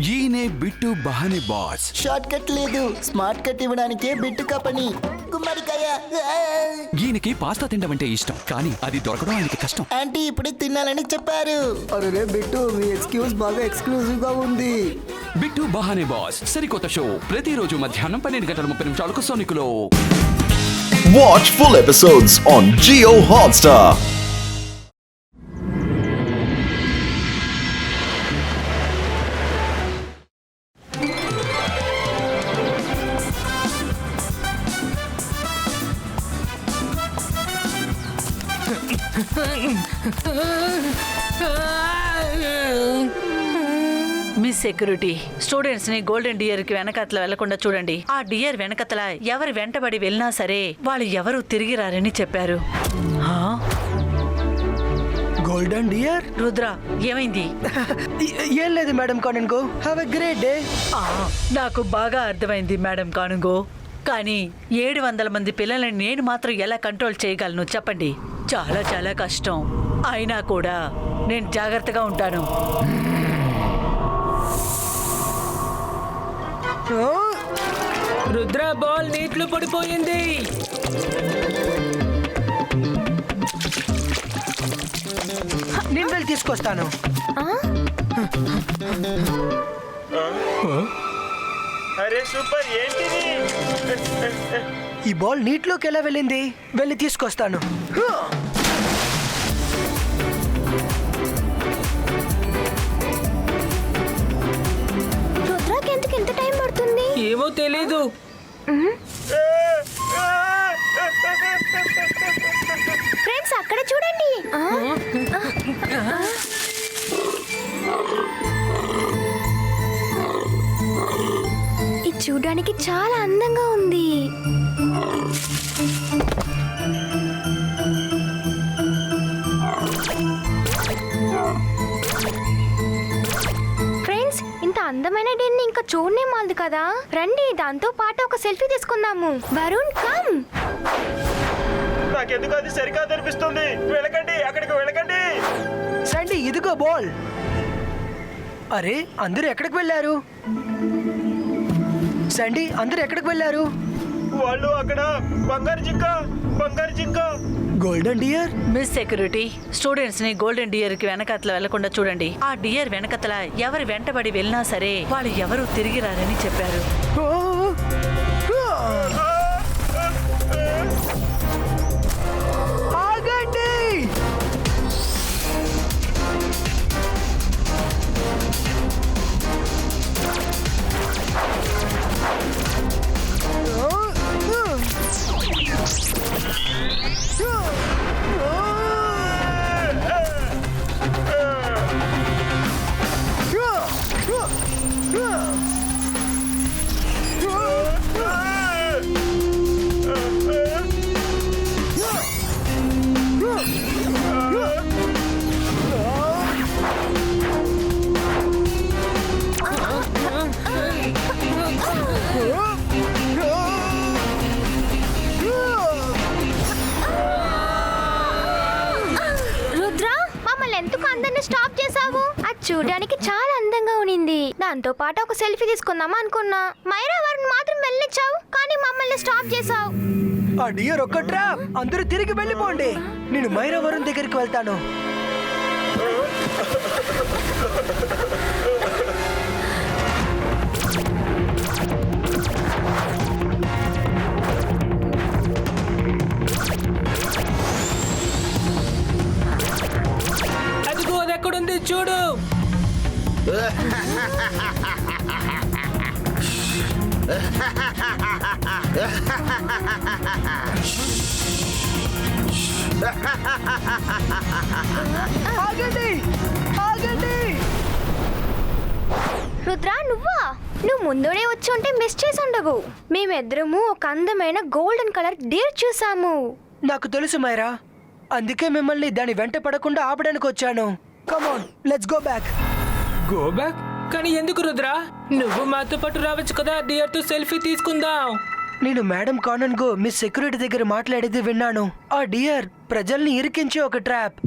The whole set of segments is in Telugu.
ఈయనే బిట్టు బహానే బాస్. షార్ట్ కట్ లేదు, స్మార్ట్ కట్ ఇవ్వడానికే బిట్టు కపని. గుమ్మడికాయ. ఈయనకి పాస్తా తినడం అంటే ఇష్టం, కానీ అది దొరకడం ఆయనకి కష్టం. ఆంటీ ఇప్పుడే తినాలని చెప్పారు. అరే బిట్టు, మీ ఎక్స్క్యూజ్ బాగా ఎక్స్క్లూజివ్ గా ఉంది. బిట్టు బహానే బాస్ సరికొత్త షో ప్రతిరోజు మధ్యాహ్నం 12:30 సోనికులో. Watch full episodes on Jio Hotstar. Miss security, students ని గోల్డెన్ డియర్ కి వెనకట్ల వెళ్లకుండా చూడండి. ఆ డియర్ వెనకతల ఎవరి వెంటబడి వెళ్ళినా సరే వాళ్ళు ఎవరు తిరిగి రారని చెప్పారు. Golden dear? రుద్ర, ఏమైంది? ఏం లేదు madam Kanoongo. Have a great day. నాకు బాగా అర్థమైంది మేడం కానుగో, కానీ 700 మంది పిల్లలని నేను మాత్రం ఎలా కంట్రోల్ చేయగలను చెప్పండి? చాలా చాలా కష్టం. అయినా కూడా నేను జాగ్రత్తగా ఉంటాను. రుద్ర, బాల్ నీటిలో పడిపోయింది. నేను వెళ్ళి తీసుకొస్తాను. అరే సూపర్, ఏంటిది? ఈ బాల్ నీటిలోకి ఎలా వెళ్ళింది? వెళ్ళి తీసుకొస్తాను. రుద్రాకి ఎందుకు ఎంత టైం పడుతుంది? ఏమో తెలీదు. ఫ్రెండ్స్ అక్కడ చూడండి. ఇది చూడడానికి చాలా అందంగా ఉంది. ఫ్రెండ్స్, ఇంత అందమైన డేని ఇంకా చూడనే మాలదు కదా. రండి, దాంతో పాటు ఒక సెల్ఫీ తీసుకుందాము. వరుణ్ కమ్. నాకెందుకు అది సరిగా అనిపిస్తుంది. వెళ్ళకండి, అక్కడికి వెళ్ళకండి. సండి, ఇదిగో బాల్. అరే, అందరూ ఎక్కడికి వెళ్ళారు? సండి, అందరూ ఎక్కడికి వెళ్ళారు? వాళ్ళు అక్కడ బంగారు జింక. Golden dear? Miss security, students ని గోల్డెన్ డియర్ కి వెనకట్ల వెళ్లకుండా చూడండి. ఆ డియర్ వెనకతల ఎవరి వెంటబడి వెళ్ళినా సరే వాళ్ళు ఎవరు తిరిగి రారని చెప్పారు. ఆగండి! స్టాప్ చేసావు. అది చూడడానికి చాలా అందంగా ఉనింది. దాంతో పాటు ఒక సెల్ఫీ తీసుకుందాం అనుకున్నా. మైరా వరుణ్ మాత్రం వెళ్ళిచ్చావు, కానీ మమ్మల్ని స్టాప్ చేసావు. ఆ డియర్ ఒక్క ట్రాప్. అందరూ తిరిగి వెళ్ళిపోండి. నేను మైరా వరుణ్ దగ్గరికి వెళ్తాను. అదిగో, అది ఎక్కడుంది చూడు. ఆగండి! ఆగండి! రుద్ర, నువ్వు ముందునే వచ్చి ఉంటే మిస్ చేసి ఉండవు. మేమిద్దరము ఒక అందమైన గోల్డెన్ కలర్ డీర్ చూసాము. నాకు తెలుసు మైరా, అందుకే మిమ్మల్ని దాని వెంట పడకుండా ఆపడానికి వచ్చాను. Come on, let's go back. Go back? కానీ ఎందుకు రుద్ర? నువ్వు మాతో పాటు రావచ్చు కదా, డియర్ తో సెల్ఫీ తీసుకుందాం. నేను మేడం కానన్గో మిస్ సెక్యూరిటీ దగ్గర మాట్లాడేది విన్నాను. ఆ డియర్ ప్రజల్ని ఇరికించే ఒక ట్రాప్.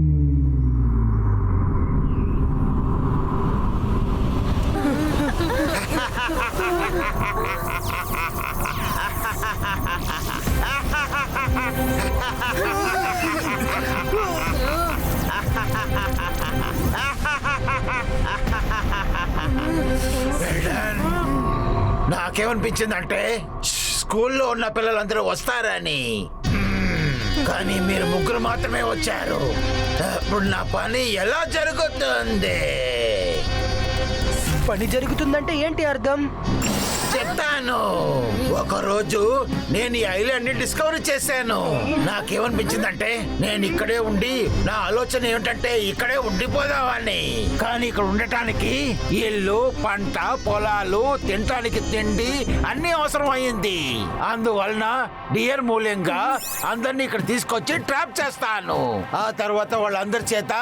నాకేమనిపించిందంటే స్కూల్లో ఉన్న పిల్లలందరూ వస్తారని, కానీ మీరు ముగ్గురు మాత్రమే వచ్చారు. ఇప్పుడు నా పని ఎలా జరుగుతుంది? పని జరుగుతుందంటే ఏంటి అర్థం? చెప్తాను. ఒకరోజు నేను ఈ ఐలాండ్ ని డిస్కవర్ చేశాను. నాకేమనిపించిందంటే నేను ఇక్కడే ఉండి, నా ఆలోచన ఏమిటంటే ఇక్కడే ఉండిపోదామని. కానీ ఇక్కడ ఉండటానికి ఇల్లు, పంట, పొలాలు, తినటానికి తిండి అన్ని అవసరం అయింది. అందువలన డియర్ మూల్యంగా అందరినీ ఇక్కడ తీసుకొచ్చి ట్రాప్ చేస్తాను. ఆ తర్వాత వాళ్ళందరి చేత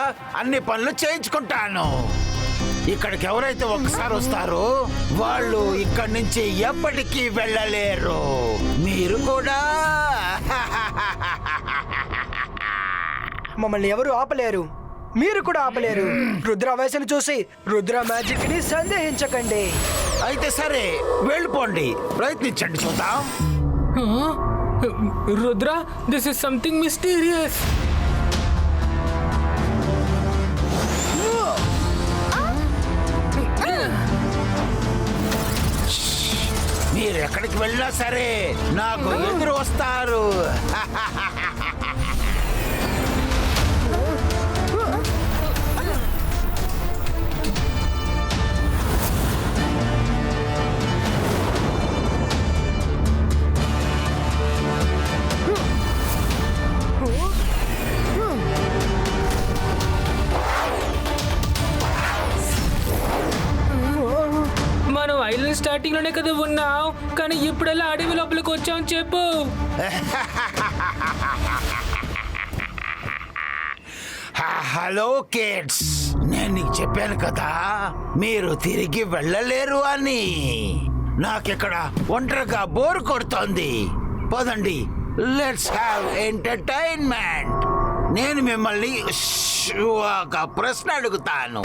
అన్ని పనులు చేయించుకుంటాను. ఇక్కడికి ఎవరైతే ఒక్కసారి వస్తారో వాళ్ళు ఇక్కడి నుంచి ఎప్పటికీ వెళ్ళలేరు. మీరు కూడా. మమ్మల్ని ఎవరు ఆపలేరు, మీరు కూడా ఆపలేరు. రుద్ర వయసును చూసి రుద్ర మ్యాజిక్ ని సందేహించకండి. అయితే సరే, వెళ్ళిపోండి, ప్రయత్నించండి, చూద్దాం. Rudra, this is something mysterious. మీరు ఎక్కడికి వెళ్ళినా సరే నాకు ఎదురు వస్తారు. మనం ఐలాండ్ స్టార్టింగ్ లోనే కదా ఉన్నాం, కానీ ఇప్పుడెలా అడవి లోపలికి వచ్చాం చెప్పు. హలో కిడ్స్, నేను నీకు చెప్పాను కదా మీరు తిరిగి వెళ్ళలేరు అని. నాకిక్కడ ఒంటరిగా బోర్ కొడుతోంది. పదండి, లెట్స్ హ్యావ్ ఎంటర్టైన్మెంట్. నేను మిమ్మల్ని ఒక ప్రశ్న అడుగుతాను,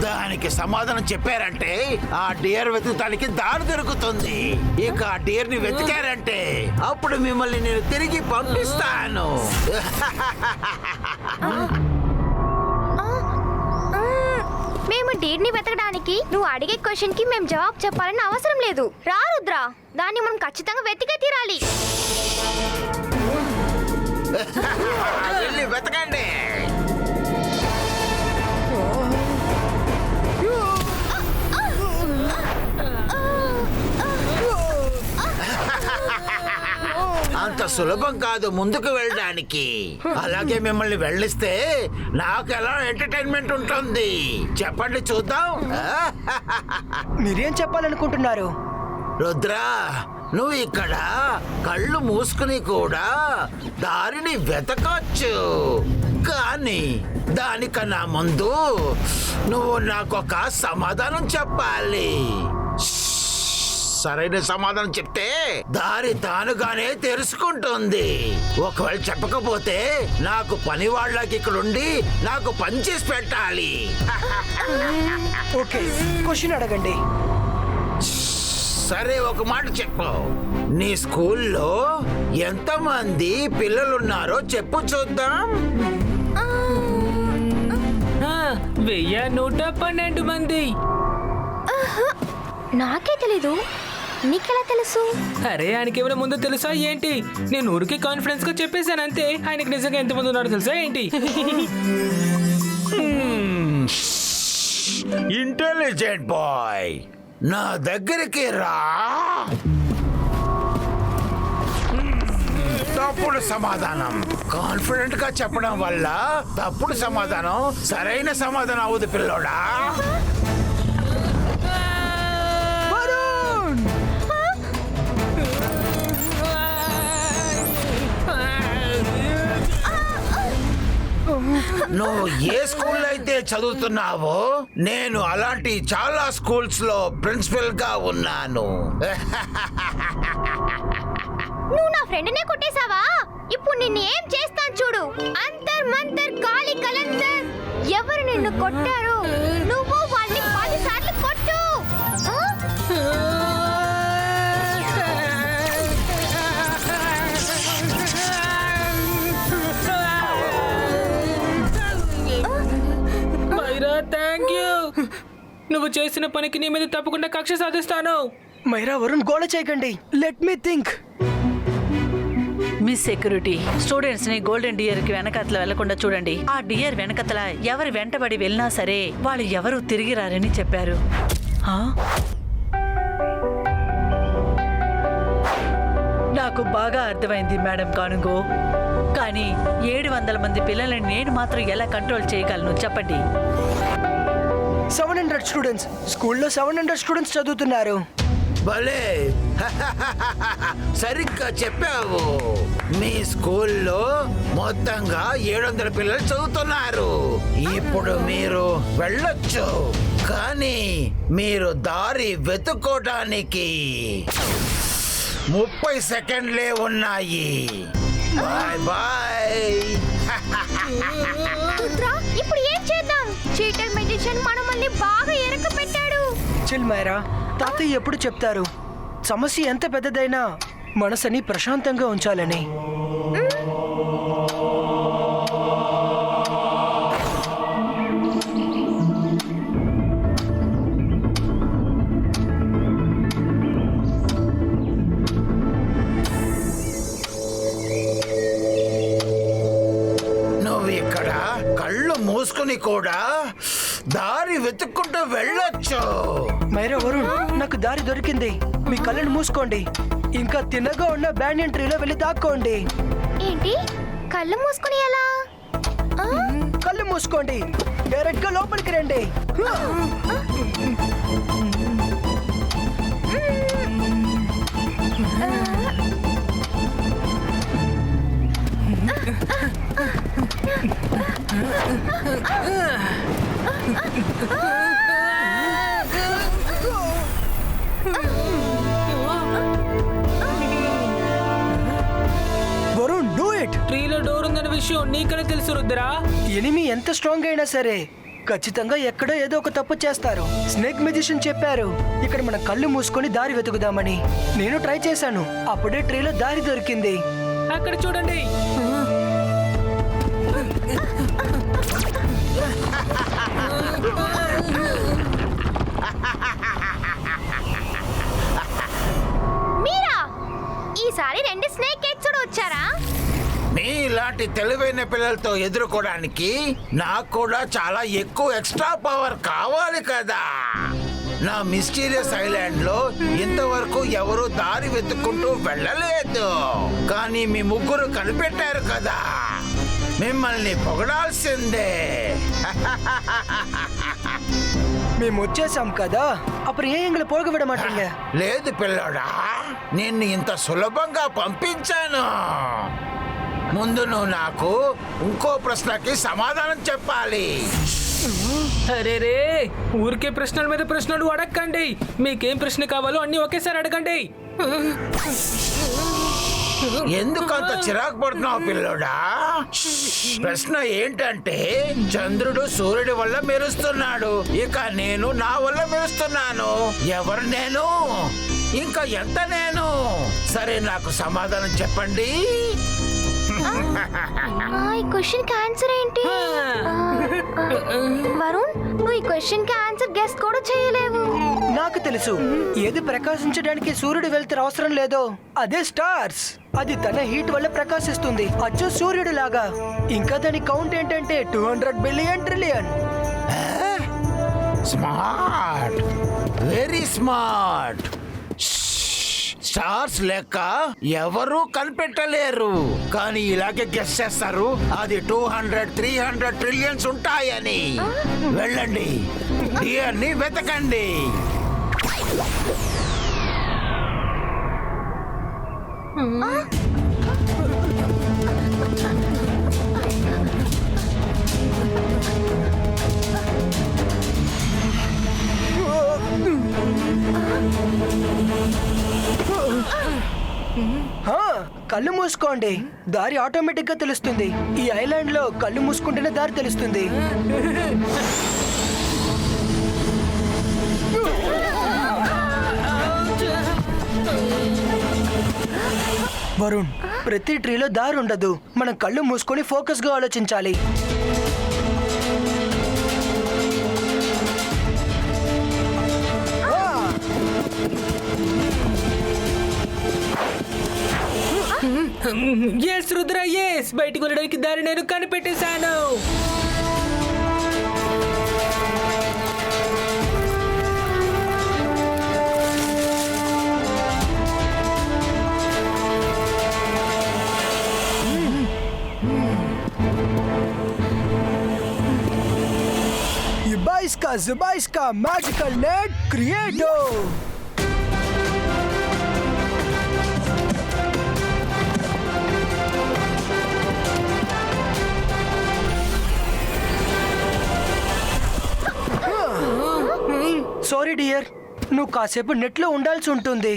దానికి సమాధానం చెప్పారంటే ఆ డియర్ వెతుకుతానికి దారి దొరుకుతుంది. ఇక ఆ డియర్ ని వెతికారంటే అప్పుడు మిమ్మల్ని నేను తిరిగి పంపిస్తాను. మేము డీడ్ని వెతకడానికి నువ్వు అడిగే క్వశ్చన్ కి మేము జవాబు చెప్పాలని అవసరం లేదు. రా రుద్ర, దాన్ని మనం ఖచ్చితంగా వెతికే తీరాలి. వెళ్ళి వెతకండి. అంత సులభం కాదు ముందుకు వెళ్ళడానికి. అలాగే మిమ్మల్ని వెళ్ళిస్తే నాకు ఎలా ఎంటర్టైన్మెంట్ ఉంటుంది చెప్పండి చూద్దాం. మీరేం చెప్పాలనుకుంటున్నారు? రుద్రా, నువ్వు ఇక్కడ కళ్ళు మూసుకుని కూడా దారిని వెతకచ్చు, కానీ దానికన్నా ముందు నువ్వు నాకొక సమాధానం చెప్పాలి. సరైన సమాధానం చెప్తే దారి తానుగానే తెలుసుకుంటుంది. ఒకవేళ చెప్పకపోతే నాకు పని వాళ్ళకి ఇక్కడ ఉండి నాకు పని చేసి పెట్టాలి. ఓకే, క్వశ్చన్ అడగండి. సరే, ఒక మాట చెప్పు. నీ స్కూల్లో ఎంతమంది పిల్లలున్నారో చెప్పు చూద్దాం. 1112 మంది. నాకే తెలీదు, నీకెలా తెలుసు? అరే, ఆయనకి ఏమైనా ముందు తెలుసా ఏంటి? నేను ఊరికి కాన్ఫిడెన్స్ గా చెప్పేశాను అంతే. ఆయనకి నిజంగా ఎంతమంది ఉన్నారో తెలుసా ఏంటి? ఇంటెలిజెంట్ బాయ్, నా దగ్గరికి రా. తప్పుడు సమాధానం కాన్ఫిడెంట్ గా చెప్పడం వల్ల తప్పుడు సమాధానం సరైన సమాధానం అవుదు పిల్లోడా. నువ్వు ఏ స్కూల్లో అయితే చదువుతున్నావో నేను అలాంటి చాలా స్కూల్స్ లో ప్రిన్సిపల్ గా ఉన్నాను. నువ్వు నా ఫ్రెండ్ నే కొట్టేశావా? ఇప్పుడు నిన్ను ఏం చేస్తాను చూడు. అంతర్ మంతర్ కాలి కలంతర్. ఎవరు నిన్ను కొట్టారు? నువ్వు వాళ్ళని 10 సార్లు కొట్టు. నువ్వు చేసిన పనికి నీ మీద తప్పకుండా కక్ష సాధిస్తాను. మైరా వరుణ్ గోళ చేయకండి. Let me think. Miss security, students ని గోల్డెన్ డియర్ కి వెనకతల వెళ్లకుండా చూడండి. ఆ డియర్ వెనకతల ఎవరి వెంటబడి వెళ్ళినా సరే వాళ్ళు ఎవరు తిరిగి రారని చెప్పారు. ఆ? నాకు బాగా అర్థమైంది మేడం కానుగో, కానీ 700 మంది పిల్లలని నేను మాత్రం ఎలా కంట్రోల్ చేయగలను చెప్పండి. 700 స్టూడెంట్స్, స్కూల్లో 700 స్టూడెంట్స్ చదువుతున్నారు. భలే సరిగ్గా చెప్పావు. మీ స్కూల్లో మొత్తంగా 700 పిల్లలు చదువుతున్నారు. ఇప్పుడు మీరు వెళ్ళొచ్చు, కానీ మీరు దారి వెతుక్కోవడానికి 30 సెకండ్లే ఉన్నాయి. Bye bye. రుద్రా, ఇప్పుడు ఏం చేద్దాం? చీటర్ మెజిషియన్ మనల్ని బాగా ఎరక పెట్టాడు. చిల్ మైరా, తాతయ్య ఎప్పుడు చెప్తారు సమస్య ఎంత పెద్దదైనా మనసుని ప్రశాంతంగా ఉంచాలని. నువ్వు ఇక్కడ కళ్ళు మూసుకుని కూడా దారి వెతుక్కుంటూ వెళ్ళొచ్చు. మైరా వరుణ్, నాకు దారి దొరికింది. మీ కళ్ళను మూసుకోండి, ఇంకా తిన్నగా ఉన్న బ్యానియన్ ట్రీలో వెళ్ళి దాక్కోండి. ఏంటి? కళ్ళు మూసుకుని ఎలా? కళ్ళు మూసుకోండి, డైరెక్ట్ గా లోపలికి రండి. Varun, do it. ట్రీలో డోర్ ఉందన్న విషయం నీకనే తెలుసు రుద్రా. ఎనిమి ఎంత స్ట్రాంగ్ అయినా సరే ఖచ్చితంగా ఎక్కడో ఏదో ఒక తప్పు చేస్తారు. స్నేక్ మెజిషియన్ చెప్పారు ఇక్కడ మన కళ్ళు మూసుకొని దారి వెతుకుదామని. నేను ట్రై చేశాను, అప్పుడే ట్రీలో దారి దొరికింది. అక్కడ చూడండి. మీరా ఈసారి 2 స్నేక్ కిడ్స్ కూడా వచ్చారా? మీలాంటి తెలివైన పిల్లలతో ఎదుర్కోవడానికి నాకు కూడా చాలా ఎక్కువ ఎక్స్ట్రా పవర్ కావాలి కదా. నా మిస్టీరియస్ ఐలాండ్ లో ఇంతవరకు ఎవరు దారి వెతుక్కుంటూ వెళ్ళలేదు, కానీ మీ ముగ్గురు కనిపెట్టారు కదా. మిమ్మల్ని పొగడాల్సిందే. మేము వచ్చేసాం కదా, అప్పుడు ఏ ఎంగలు పోగ విడమాటంగా. లేదు పిల్లోడా, నిన్ను ఇంత సులభంగా పంపించాను. ముందు నువ్వు నాకు ఇంకో ప్రశ్నకి సమాధానం చెప్పాలి. అరే రే, ఊరికే ప్రశ్నల మీద ప్రశ్నలు అడగండి. మీకేం ప్రశ్న కావాలో అన్ని ఒకేసారి అడగండి. ఎందుకంత చిరాకు పడుతున్నావు పిల్లోడా? ప్రశ్న ఏంటంటే, చంద్రుడు సూర్యుడి వల్ల మెరుస్తున్నాడు, ఇక నేను నా వల్ల మెరుస్తున్నాను. ఎవరు నేను? ఇంకా ఎంత నేను? సరే, నాకు సమాధానం చెప్పండి. ఈ క్వశ్చన్ కి ఆన్సర్ ఏంటి? వరుణ్, నువ్వు ఈ క్వశ్చన్ కి ఆన్సర్ గెస్ కూడా చేయలేవు. నాకు తెలుసు, ఏది ప్రకాశించడానికి సూర్యుడు వెళ్తారు అవసరం లేదో అదే స్టార్స్. అది తన హీట్ వల్ల ప్రకాశిస్తుంది, అచ్చు సూర్యుడు లాగా. ఇంకా దాని కౌంట్ ఏంటంటే 200 billion trillion. Smart, very smart. Stars లెక్క ఎవరూ కనిపెట్టలేరు, కానీ ఇలాగే గెస్ చేస్తారు అది 200, 300 ట్రిలియన్స్ ఉంటాయని. వెళ్ళండి, డియర్ని వెతకండి. కళ్ళు మూసుకోండి, దారి ఆటోమేటిక్ గా తెలుస్తుంది. ఈ ఐలాండ్ లో కళ్ళు మూసుకుంటేనే దారి తెలుస్తుంది. వరుణ్, ప్రతి ట్రీలో దారి ఉండదు. మనం కళ్ళు మూసుకొని ఫోకస్ గా ఆలోచించాలి. ఎస్ రుద్ర ఎస్, బయటికి వెళ్ళడానికి దారి నేను కనిపెట్టేశాను. Ibaiska Zubaiska Magical Net Creator. Sorry dear, నువ్వు కాసేపు నెట్లో ఉండాల్సి ఉంటుంది.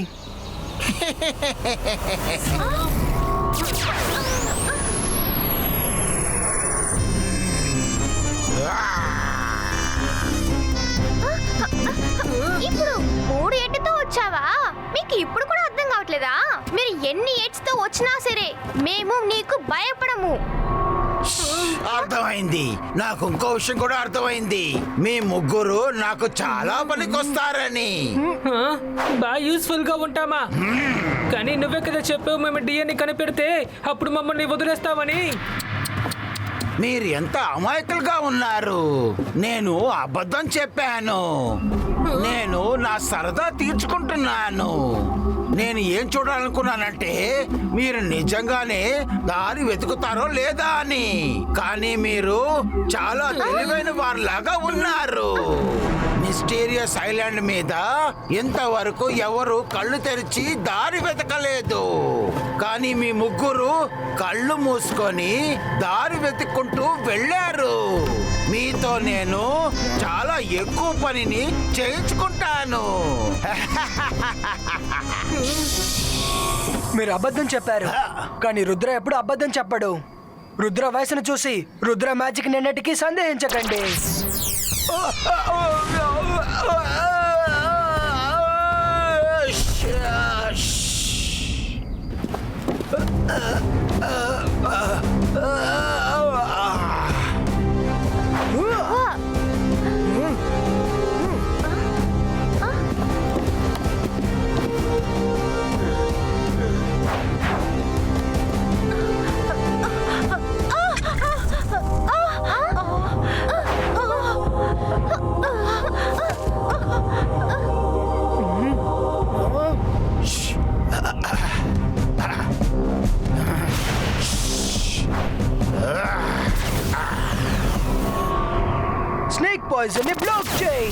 ఇప్పుడు 3 ఎడ్తో వచ్చావా? మీకు ఇప్పుడు కూడా అర్థం కావట్లేదా? మీరు ఎన్ని ఎడ్స్తో వచ్చినా సరే మేము నీకు భయపడము. అర్థమైంది. నాకు ఇంకో విషయం కూడా అర్థమైంది. మీ ముగ్గురు నాకు చాలా పనికొస్తారని. బాగా యూస్ఫుల్ గా ఉంటామా? కానీ నువ్వే కదా చెప్పావు మేము డిఎన్ని కనిపెడితే అప్పుడు మమ్మల్ని వదిలేస్తామని. మీరు ఎంత అమాయకులుగా ఉన్నారు. నేను అబద్ధం చెప్పాను. నేను నా సరదా తీర్చుకుంటున్నాను. నేను ఏం చూడాలనుకున్నానంటే మీరు నిజంగానే దారి వెతుకుతారో లేదా అని. కానీ మీరు చాలా తెలివైన వారిలాగా ఉన్నారు. మిస్టీరియస్ ఐలాండ్ మీద ఇంతవరకు ఎవరు కళ్ళు తెరిచి దారి వెతకలేదు. కానీ మీ ముగ్గురు కళ్ళు మూసుకొని దారి వెతుక్కుంటూ వెళ్ళారు. మీతో నేను చాలా ఎక్కువ పనిని చేయించుకుంటాను. మీరు అబద్ధం చెప్పారు, కానీ రుద్ర ఎప్పుడు అబద్ధం చెప్పడు. రుద్ర వయసును చూసి రుద్ర మ్యాజిక్ నిన్నటికీ సందేహించకండి. స్నేక్ పాయిజన్ ని బ్లాక్ చేయి.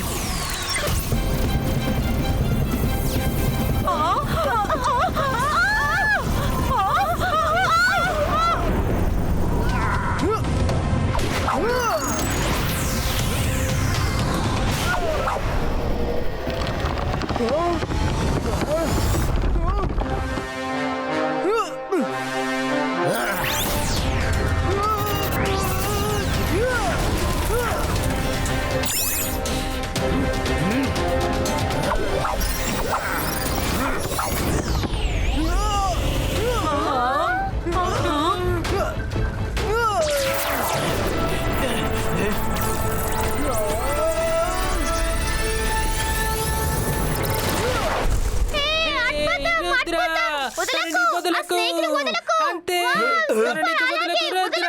అంతే రుద్ర.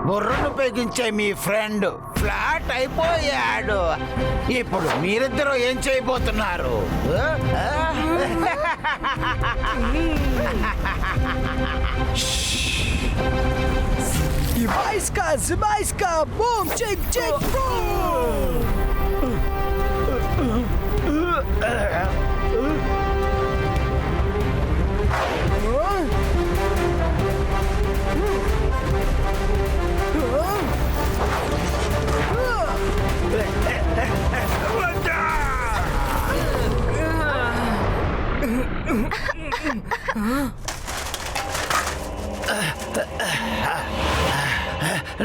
బుర్రను ఉపయోగించే మీ ఫ్రెండ్ ఫ్లాట్ అయిపోయాడు. ఇప్పుడు మీరిద్దరూ ఏం చేయబోతున్నారు? Ibaiska Zubaiska Boom Chick Chick Boom.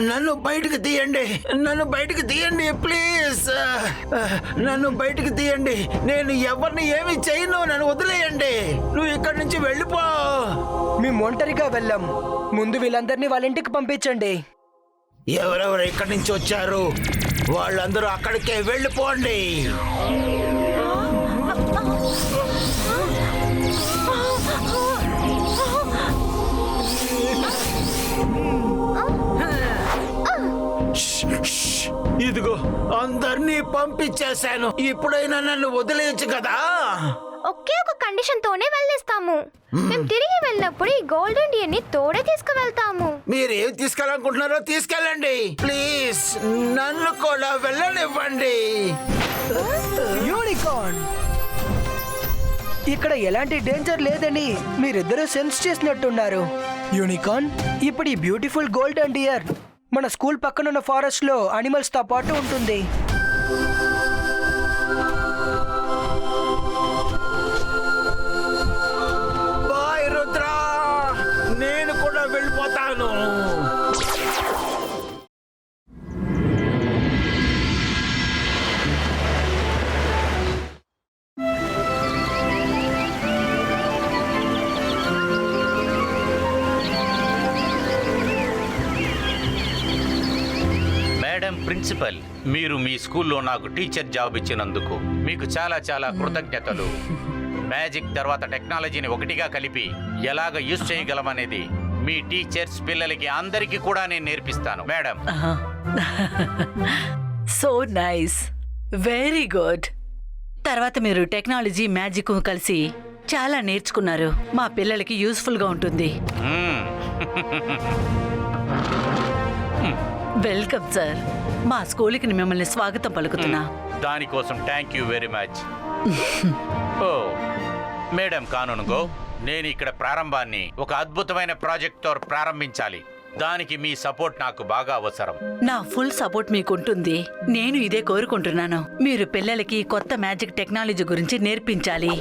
నన్ను బయటకు తీయండి, నన్ను బయటకు తీయండి ప్లీజ్. నన్ను బయటకు తీయండి. నేను ఎవరిని ఏమి చేయను, నన్ను వదిలేయండి. నువ్వు ఇక్కడి నుంచి వెళ్ళిపో. మేము ఒంటరిగా వెళ్ళాం. ముందు వీళ్ళందరినీ వాళ్ళ ఇంటికి పంపించండి. ఎవరెవరు ఇక్కడి నుంచి వచ్చారు వాళ్ళందరూ అక్కడికే వెళ్ళిపోండి. ఇదిగో అందరినీ పంపించేశాను. ఇప్పుడైనా నన్ను వదిలేయచ్చు కదా. ఒకే ఒక కండిషన్ తోనే వెళ్ళిస్తాము. మేము తిరిగి వెళ్ళినప్పుడు ఈ గోల్డెన్ డియర్ ని తోడే తీసుకువెళ్తాము. మీరేం తీసుకెళ్ళాలనుకుంటున్నారో తీసుకెళ్ళండి. ప్లీజ్ నన్ను కూడా వెళ్ళనివ్వండి. యూనికార్న్, ఇక్కడ ఎలాంటి డేంజర్ లేదని మీరిద్దరూ సెన్స్ చేసినట్టున్నారు. యూనికార్న్, ఇప్పుడు ఈ బ్యూటిఫుల్ గోల్డెన్ డియర్ మన స్కూల్ పక్కనున్న ఫారెస్ట్ లో అనిమల్స్ తో పాటు ఉంటుంది. బాయ్ రుద్ర, నేను కూడా వెళ్ళిపోతాను. ప్రిన్సిపల్, మీరు మీ స్కూల్లో నాకు టీచర్ జాబ్ ఇచ్చినందుకు మీకు చాలా చాలా కృతజ్ఞతలు. మ్యాజిక్ తర్వాత టెక్నాలజీని ఒకటిగా కలిపి ఎలాగ యూజ్ చేయగలమనేది మీ టీచర్స్ పిల్లలకి అందరికీ కూడా నేను నేర్పిస్తాను madam. So nice, very good. తర్వాత మీరు టెక్నాలజీ మ్యాజిక్ కలిసి చాలా నేర్చుకున్నారు. మా పిల్లలకి యూస్ఫుల్ గా ఉంటుంది. Welcome sir. మా స్కూల్కి మిమ్మల్ని స్వాగతం పలుకుతున్నా. దానికోసం thank you very much. Oh madam Kanungo, నేను ఇక్కడ ప్రారంభాన్ని ఒక అద్భుతమైన ప్రాజెక్ట్తో ప్రారంభించాలి. దానికి మీ సపోర్ట్ నాకు బాగా అవసరం. నా ఫుల్ సపోర్ట్ మీకు ఉంటుంది. నేను ఇదే కోరుకుంటున్నాను. మీరు పిల్లలకి కొత్త మ్యాజిక్ టెక్నాలజీ గురించి నేర్పించాలి.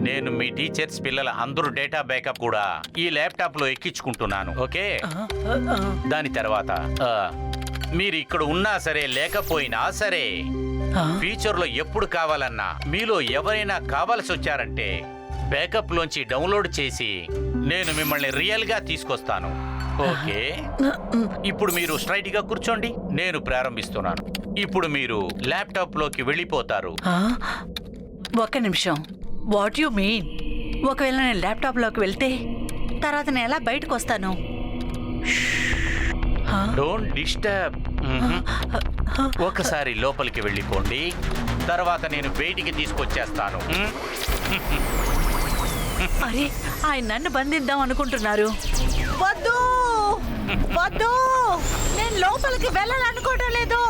నేను మీ టీచర్స్ పిల్లల అందరూ డేటా బ్యాకప్ కూడా ఈ ల్యాప్టాప్ లో ఎక్కించుకుంటున్నాను. ఓకే, దాని తర్వాత మీరు ఇక్కడ ఉన్నా సరే లేకపోయినా సరే ఫ్యూచర్ లో ఎప్పుడు కావాలన్నా మీలో ఎవరైనా కావాల్సి వచ్చారంటే బ్యాకప్ లోంచి డౌన్లోడ్ చేసి నేను మిమ్మల్ని రియల్ గా తీసుకొస్తాను. ఓకే, ఇప్పుడు మీరు స్ట్రైట్ గా కూర్చోండి. నేను ప్రారంభిస్తున్నాను. ఇప్పుడు మీరు ల్యాప్టాప్ లోకి వెళ్ళిపోతారు. ఒక్క నిమిషం. What you mean? ఒకవేళ నేను ల్యాప్టాప్ లోకి వెళ్తే తర్వాత నేను ఎలా బయటకు వస్తాను? Don't disturb. ఒకసారి లోపలికి వెళ్ళిపోండి, తర్వాత నేను బయటికి తీసుకొచ్చేస్తాను. అరే, ఆయన నన్ను బంధిద్దాం అనుకుంటున్నారు. వద్దు వద్దు, నేను లోపలికి వెళ్ళాలనుకోవటం లేదు.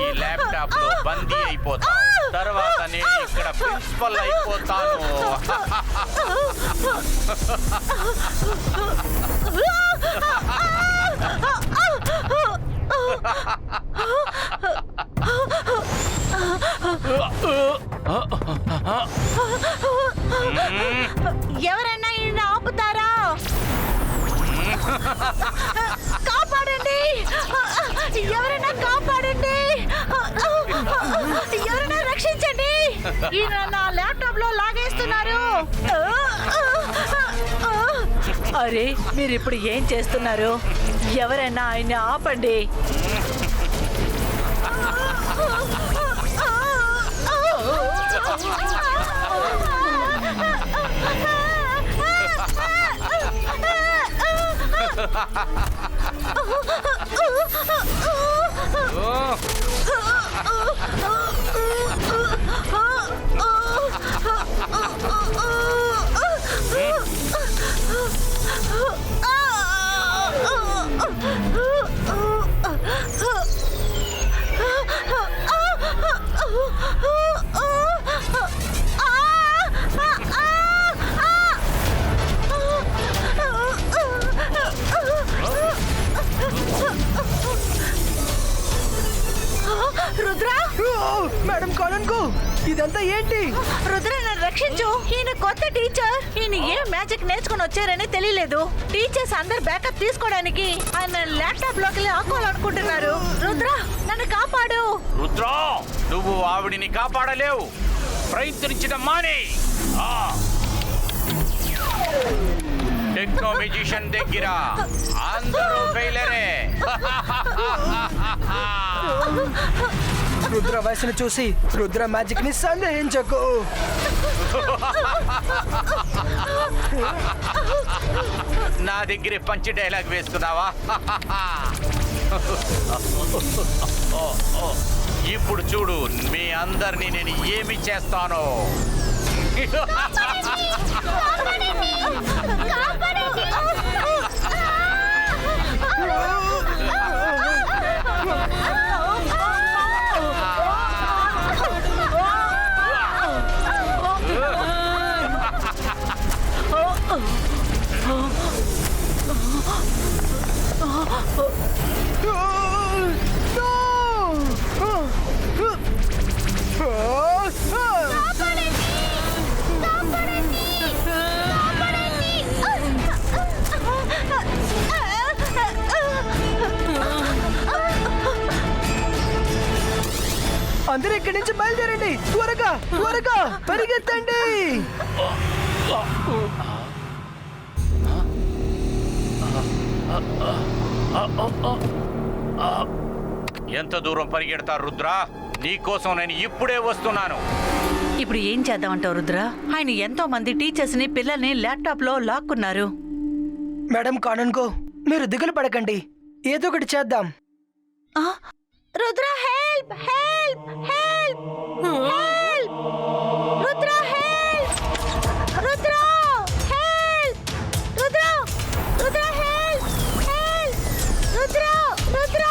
ఈ ల్యాప్టాప్ లో బందీ అయిపోతాను. తర్వాత నేను ఇక్కడ ప్రిన్సిపల్ అయిపోతాను. ఎవరైనా ఈయన ఆపుతారా? కాపాడండి, ఎవరైనా కాపాడండి, ఎవరైనా రక్షించండి. ఈయన నా ల్యాప్టాప్ లో లాగేస్తున్నారు. అరే, మీరు ఇప్పుడు ఏం చేస్తున్నారు? ఎవరైనా ఆయన్ని ఆపండి. రుద్రా మేడం కానన్కు ఇదంతా ఏంటి? రుద్ర నన్ను రక్షించు. ఈయన కొత్త టీచర్. ఈయన ఏ మ్యాజిక్ నేర్చుకుని వచ్చారని తెలియలేదు. టీచర్స్ అందరు బ్యాకప్ తీసుకోవడానికి ఆయన ల్యాప్టాప్ లోకి ఆకోవాలనుకుంటున్నారు. రుద్ర నన్ను కాపాడు. రుద్రా నువ్వు ఆవిడిని కాపాడలేవు. ప్రయత్నించడం మానే. టెక్నో మ్యూజిషియన్ దగ్గర అందరూ ఫెయిలరే. రుద్ర వయసును చూసి రుద్ర మ్యాజిక్ ని సందేహించకు. నా దగ్గర పంచి డైలాగ్ వేసుకున్నావా? ఇప్పుడు చూడు మీ అందరినీ నేను ఏమి చేస్తానో. అందరూ ఇక్కడి నుంచి బయలుదేరండి. త్వరగా త్వరగా పరిగెత్తండి. ఎంత దూరం పరిగెడతారు రుద్రా? నీకోసం నేను ఇప్పుడే వస్తున్నాను. ఇప్పుడు ఏం చేద్దామంటావు రుద్ర? ఆయన ఎంతో మంది టీచర్స్ ని పిల్లల్ని ల్యాప్టాప్ లో లాక్కున్నారు. మేడం కానన్కో మీరు దిగులు పడకండి. ఏదో ఒకటి చేద్దాం. Rudra help help help help! Rudra help! Rudra help! Rudra Rudra help help! Rudra Rudra!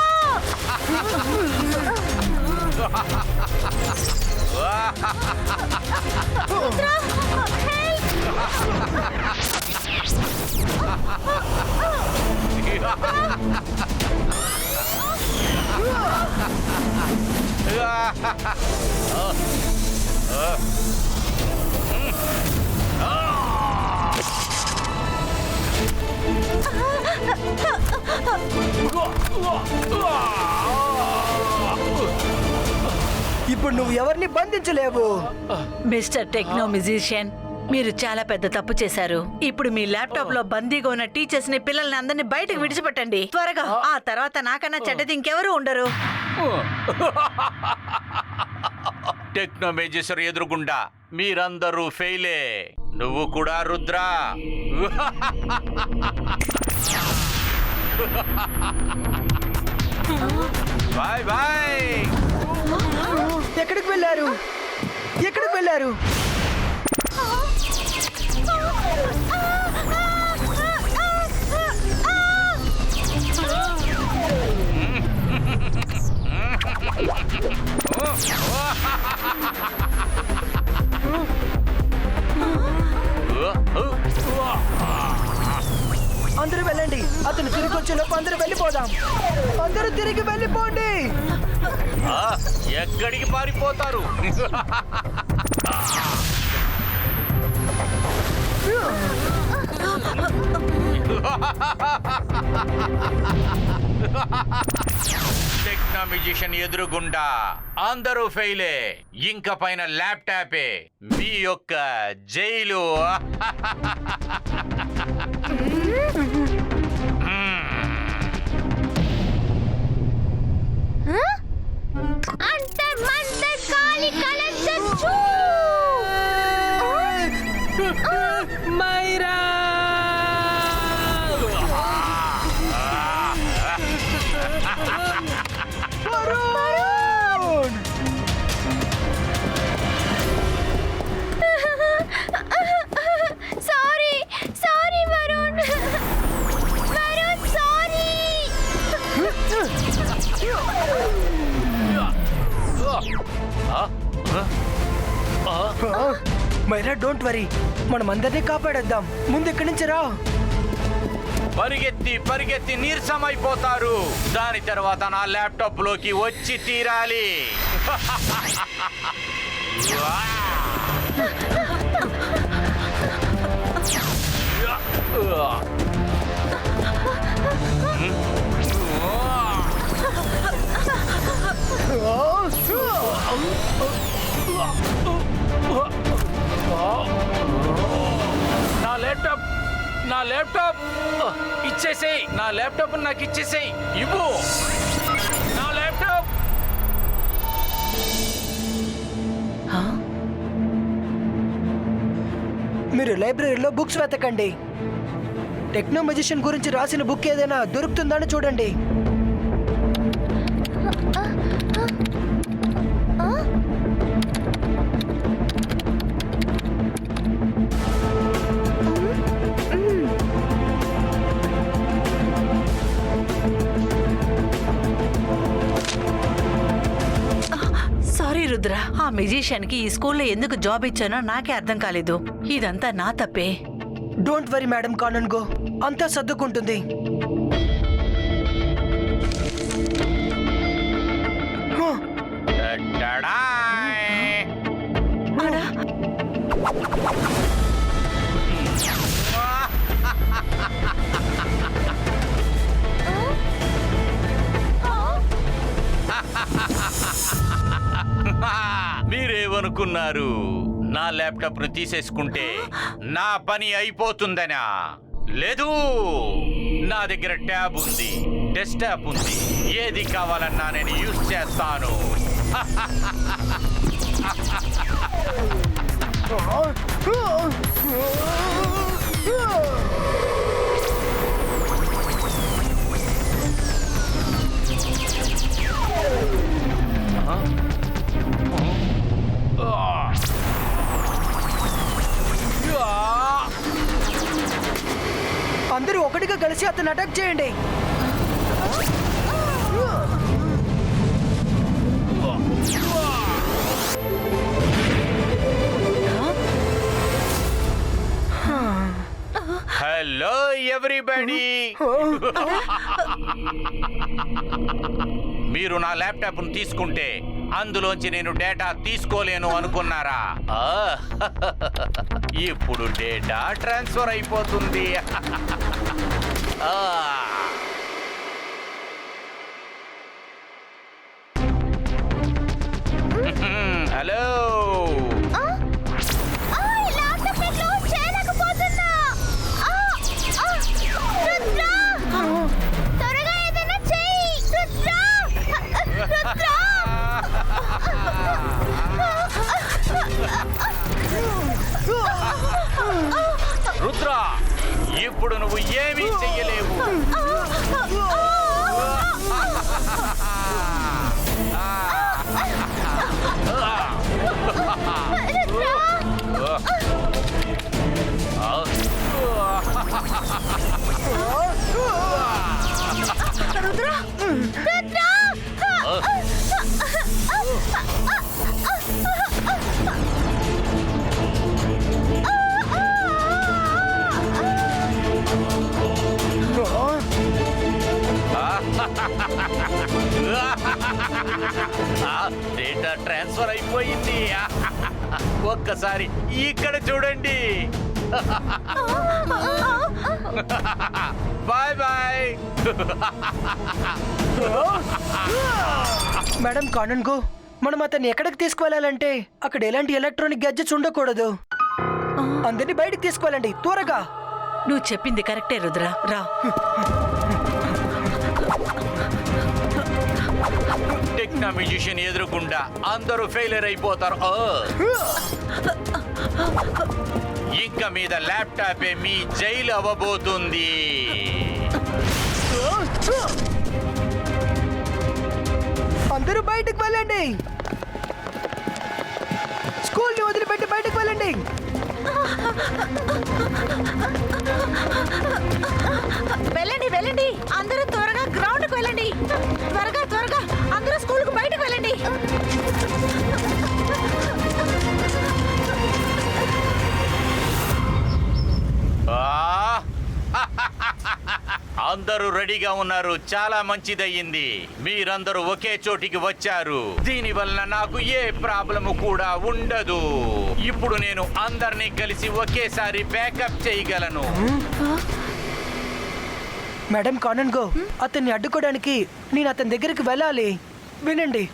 Rudra help! ఇప్పుడు నువ్వు ఎవరిని బంధించలేవు. మిస్టర్ టెక్నో మ్యూజిషియన్, మీరు చాలా పెద్ద తప్పు చేశారు. ఇప్పుడు మీ ల్యాప్టాప్ లో బందీగా ఉన్న టీచర్స్ ని పిల్లల్ని అందరినీ బయటకు విడిచిపెట్టండి త్వరగా. ఆ తర్వాత నాకన్నా చెడ్డది ఇంకెవరూ ఉండరు. టెక్నో మేజర్ ఎదురుగుండా మీరందరూ ఫెయిలే. నువ్వు కూడా రుద్రా. Bye bye. ఎక్కడికి వెళ్ళారు? ఎక్కడికి వెళ్ళారు? అందరూ వెళ్ళండి. అతను తిరిగి వచ్చేలోపు అందరూ వెళ్ళిపోదాం. అందరూ తిరిగి వెళ్ళిపోండి. ఎక్కడికి పారిపోతారు? టెక్నో మ్యూజిషియన్ ఎదురుగుండా అందరూ ఫెయిలే. ఇంక పైన ల్యాప్టాపే మీ యొక్క జైలు. అంతర్ మంతర్ కాలి కలచచ్చు. Myra! Sorry sorry Varun. Varun sorry. Myra don't worry, మనం అందరినీ కాపాడేద్దాం. ముందు ఇక్కడి నుంచి రా. పరిగెత్తి పరిగెత్తి నీరసమైపోతారు. దాని తర్వాత నా ల్యాప్టాప్ లోకి వచ్చి తీరాలి. నా ల్యాప్టాప్ ఇచ్చేసేయ్. నా ల్యాప్టాప్ నాకు ఇచ్చేసేయ్. ఇవ్వు నా ల్యాప్టాప్. మీరు లైబ్రరీలో బుక్స్ వెతకండి. టెక్నో మెజిషియన్ గురించి రాసిన బుక్ ఏదైనా దొరుకుతుందని చూడండి. సారీ రుద్ర, ఆ మెజిషియన్ కి ఈ స్కూల్లో ఎందుకు జాబ్ ఇచ్చానో నాకే అర్థం కాలేదు. ఇదంతా నా తప్పే. డోంట్ వరీ మేడం కానన్ గో, అంతా సర్దుకుంటుంది. మీరేమనుకున్నారు? నా ల్యాప్టాప్ ను తీసేసుకుంటే నా పని అయిపోతుందనా? లేదు, నా దగ్గర ట్యాబ్ ఉంది, డెస్క్టాప్ ఉంది. ఏది కావాలన్నా నేను యూజ్ చేస్తాను. అందరూ ఒకటిగా కలిసి అతను అటాక్ చేయండి. Hello everybody. మీరు నా ల్యాప్టాప్ ను తీసుకుంటే అందులోంచి నేను డేటా తీసుకోలేను అనుకున్నారా? ఇప్పుడు డేటా ట్రాన్స్ఫర్ అయిపోతుంది. హలో, రుద్ర, ఇప్పుడు నువ్వు ఏమీ చెయ్యలేవు. డేటా ట్రాన్స్ఫర్ అయిపోయింది. ఒక్కసారి ఇక్కడ చూడండి. Bye bye. మేడం కానన్ గో, మనం అతన్ని ఎక్కడికి తీసుకువెళ్ళాలంటే అక్కడ ఎలాంటి ఎలక్ట్రానిక్ గ్యాడ్జెట్స్ ఉండకూడదు. అందరినీ బయటికి తీసుకువెళ్ళండి త్వరగా. నువ్వు చెప్పింది కరెక్టే రుద్ర, రా. టెక్నో మ్యూజిషియన్ ఎదురుకుండా అందరూ ఫెయిలియర్ అయిపోతారు. ఇంకా మీద ల్యాప్టాపే మీ జైలు అవ్వబోతుంది. అందరూ బయటకు వెళ్ళండి. స్కూల్ ని వదిలిపెట్టి బయటకు వెళ్ళండి. వెళ్ళండి వెళ్ళండి, అందరూ త్వరగా గ్రౌండ్ కు వెళ్ళండి. త్వరగా త్వరగా అందరూ స్కూల్ కు బయటకు వెళ్ళండి. రెడీగా ఉన్నారు. చాలా మంచిదయ్యింది. మీరందరూ ఒకే చోటికి వచ్చారు. దీనివల్ల నాకు ఏ ప్రాబ్లము కూడా ఉండదు. ఇప్పుడు నేను అందరినీ కలిసి ఒకేసారి బ్యాకప్ చేయగలను. మేడం కానన్గో, అతన్ని అడ్డుకోవడానికి నేను అతని దగ్గరికి వెళ్ళాలి. వినండి.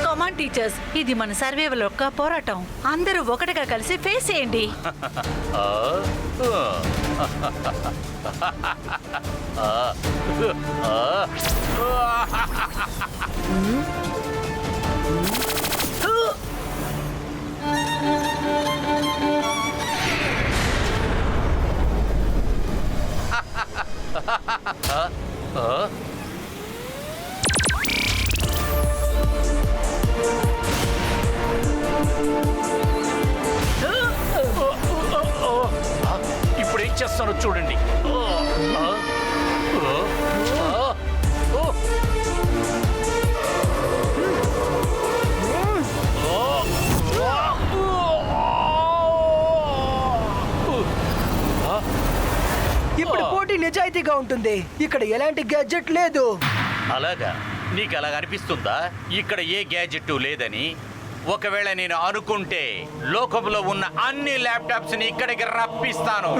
కమాన్ టీచర్స్, ఇది మన సర్వైవల్ యొక్క పోరాటం. అందరూ ఒకటిగా కలిసి ఫేస్ చేయండి. ఇప్పుడు ఏం చేస్తానో చూడండి. ఇప్పుడు పోటీ నిజాయితీగా ఉంటుంది. ఇక్కడ ఎలాంటి గ్యాడ్జెట్ లేదు. అలాగా? నీకు అలాగ అనిపిస్తుందా? ఇక్కడ ఏ గ్యాజెట్ లేదని? ఒకవేళ నేను అనుకుంటే లోకంలో ఉన్న అన్ని ల్యాప్టాప్స్ ని ఇక్కడికి రప్పిస్తాను.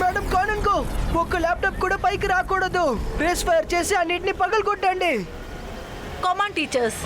మేడం కానన్గో, ఒక్క ల్యాప్టాప్ కూడా పైకి రాకూడదు. రేస్ ఫైర్ చేసి అన్నిటిని పగలగొట్టండి. కమాన్ టీచర్స్.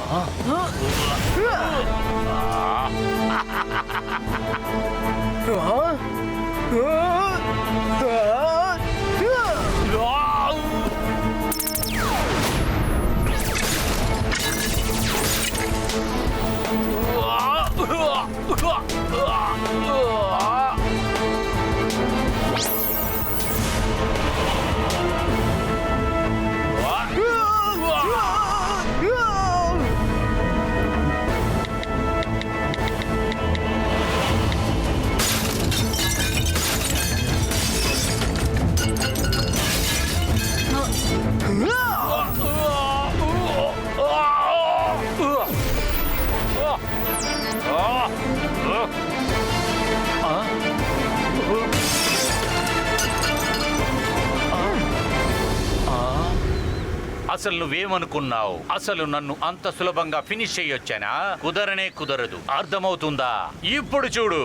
అసలు నువ్వేమనుకున్నావు? అసలు నన్ను అంత సులభంగా ఫినిష్ చేయొచ్చానా? కుదరనే కుదరదు. అర్థమవుతుందా? ఇప్పుడు చూడు.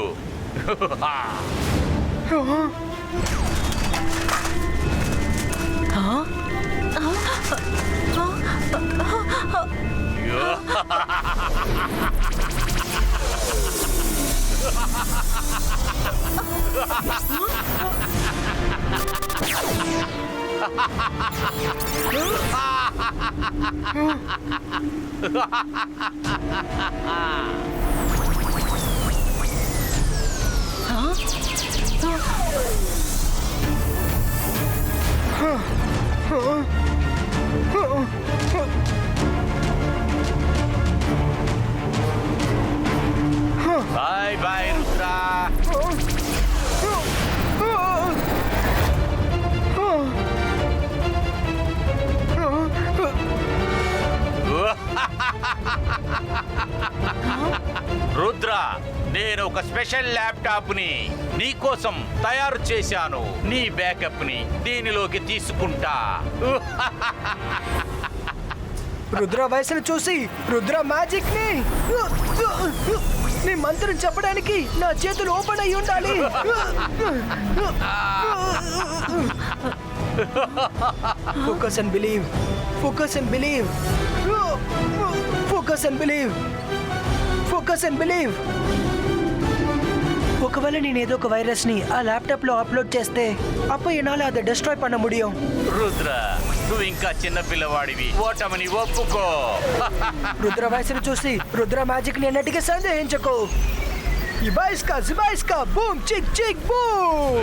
Bye bye Rudra. రుద్ర, నేను ఒక స్పెషల్ ల్యాప్టాప్ ని నీకోసం తయారు చేశాను. నీ బ్యాకప్ ని దీనిలోకి తీసుకుంటా. రుద్ర వయసును చూసి రుద్ర మ్యాజిక్ ని నీ మంత్రం చెప్పడానికి నా చేతులు ఓపెన్ అయి ఉండాలి. Focus and believe, focus and believe, focus and believe, focus and believe. ఒకవేళ నేను ఏదో ఒక వైరస్ ని ఆ ల్యాప్టాప్ లో అప్లోడ్ చేస్తే అప్పుడు ఎన్నాళ్ళు అది డిస్ట్రాయ్ பண்ண முடியும். రుద్ర, నువ్వు ఇంకా చిన్న పిల్లవాడివి. ఓటమని ఒప్పుకో. రుద్ర వయసును చూసి రుద్ర మ్యాజిక్ ని ఎన్నటికీ సందేహించకు. ఇబాయిస్కా జిబాయిస్కా బూమ్ చిక్ చిక్ బూమ్.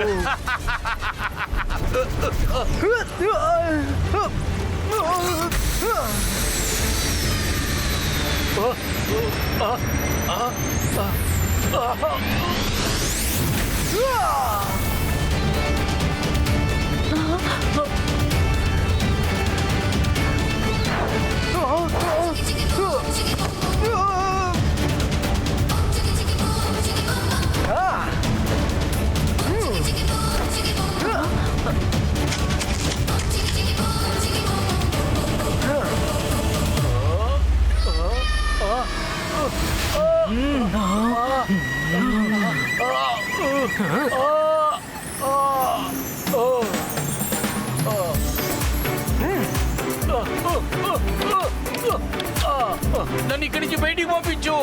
నన్ను ఇక్కడి నుంచి బయటికి పంపించు.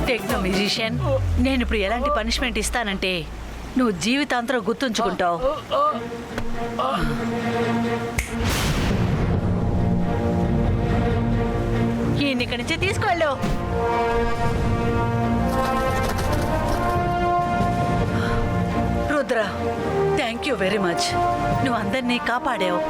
టెక్నో మ్యూజిషియన్, నేను ఇప్పుడు ఎలాంటి పనిష్మెంట్ ఇస్తానంటే నువ్వు జీవితాంతరం గుర్తుంచుకుంటావు. ఈయన ఇక్కడి నుంచి తీసుకువెళ్ళు. Rudra, thank you very much. నువ్వు అందరినీ కాపాడావు.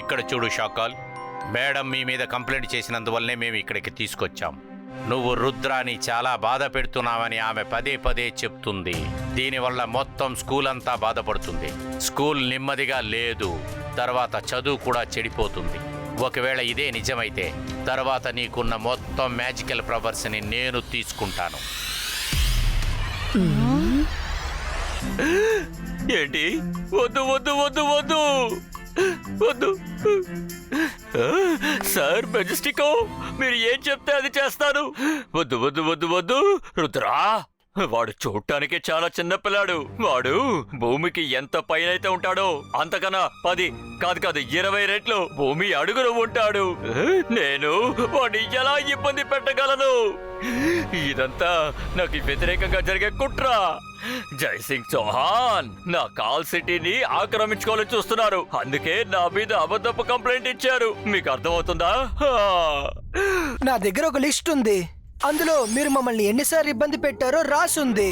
ఇక్కడ చూడు షాకాల్, మేడం మీ మీద కంప్లైంట్ చేసినందువల్లనే మేము ఇక్కడికి తీసుకొచ్చాం. నువ్వు రుద్రాని చాలా బాధ పెడుతున్నావని ఆమె పదే పదే చెప్తుంది. దీనివల్ల మొత్తం స్కూల్ అంతా బాధపడుతుంది. స్కూల్ నెమ్మదిగా లేదు, తర్వాత చదువు కూడా చెడిపోతుంది. ఒకవేళ ఇదే నిజమైతే తర్వాత నీకున్న మొత్తం మ్యాజికల్ పవర్స్ని నేను తీసుకుంటాను. ఏంటి? వద్దు వద్దు వద్దు వద్దు వద్దు సార్, మెజెస్టికో, మీరు ఏం చెప్తే అది చేస్తాను. వద్దు వద్దు వద్దు వద్దు రుద్రా, వాడు చూడటానికి చాలా చిన్న పిల్లాడు. వాడు భూమికి ఎంత పైనైతే ఉంటాడో అంతకన్నా 10 కాదు 20 రెట్లు భూమి అడుగును ఉంటాడు. నేను వాడిని ఎలా ఇబ్బంది పెట్టగలను? ఇదంతా నాకు వ్యతిరేకంగా జరిగే కుట్ర. జైసింగ్ చౌహాన్ నా కాల్ సిటీని ఆక్రమించుకోవాలని చూస్తున్నారు. అందుకే నా మీద అబద్ధపు కంప్లైంట్ ఇచ్చారు. మీకు అర్థమవుతుందా? నా దగ్గర ఒక లిస్ట్ ఉంది. అందులో మీరు మమ్మల్ని ఎన్నిసార్లు ఇబ్బంది పెట్టారో రాసుంది.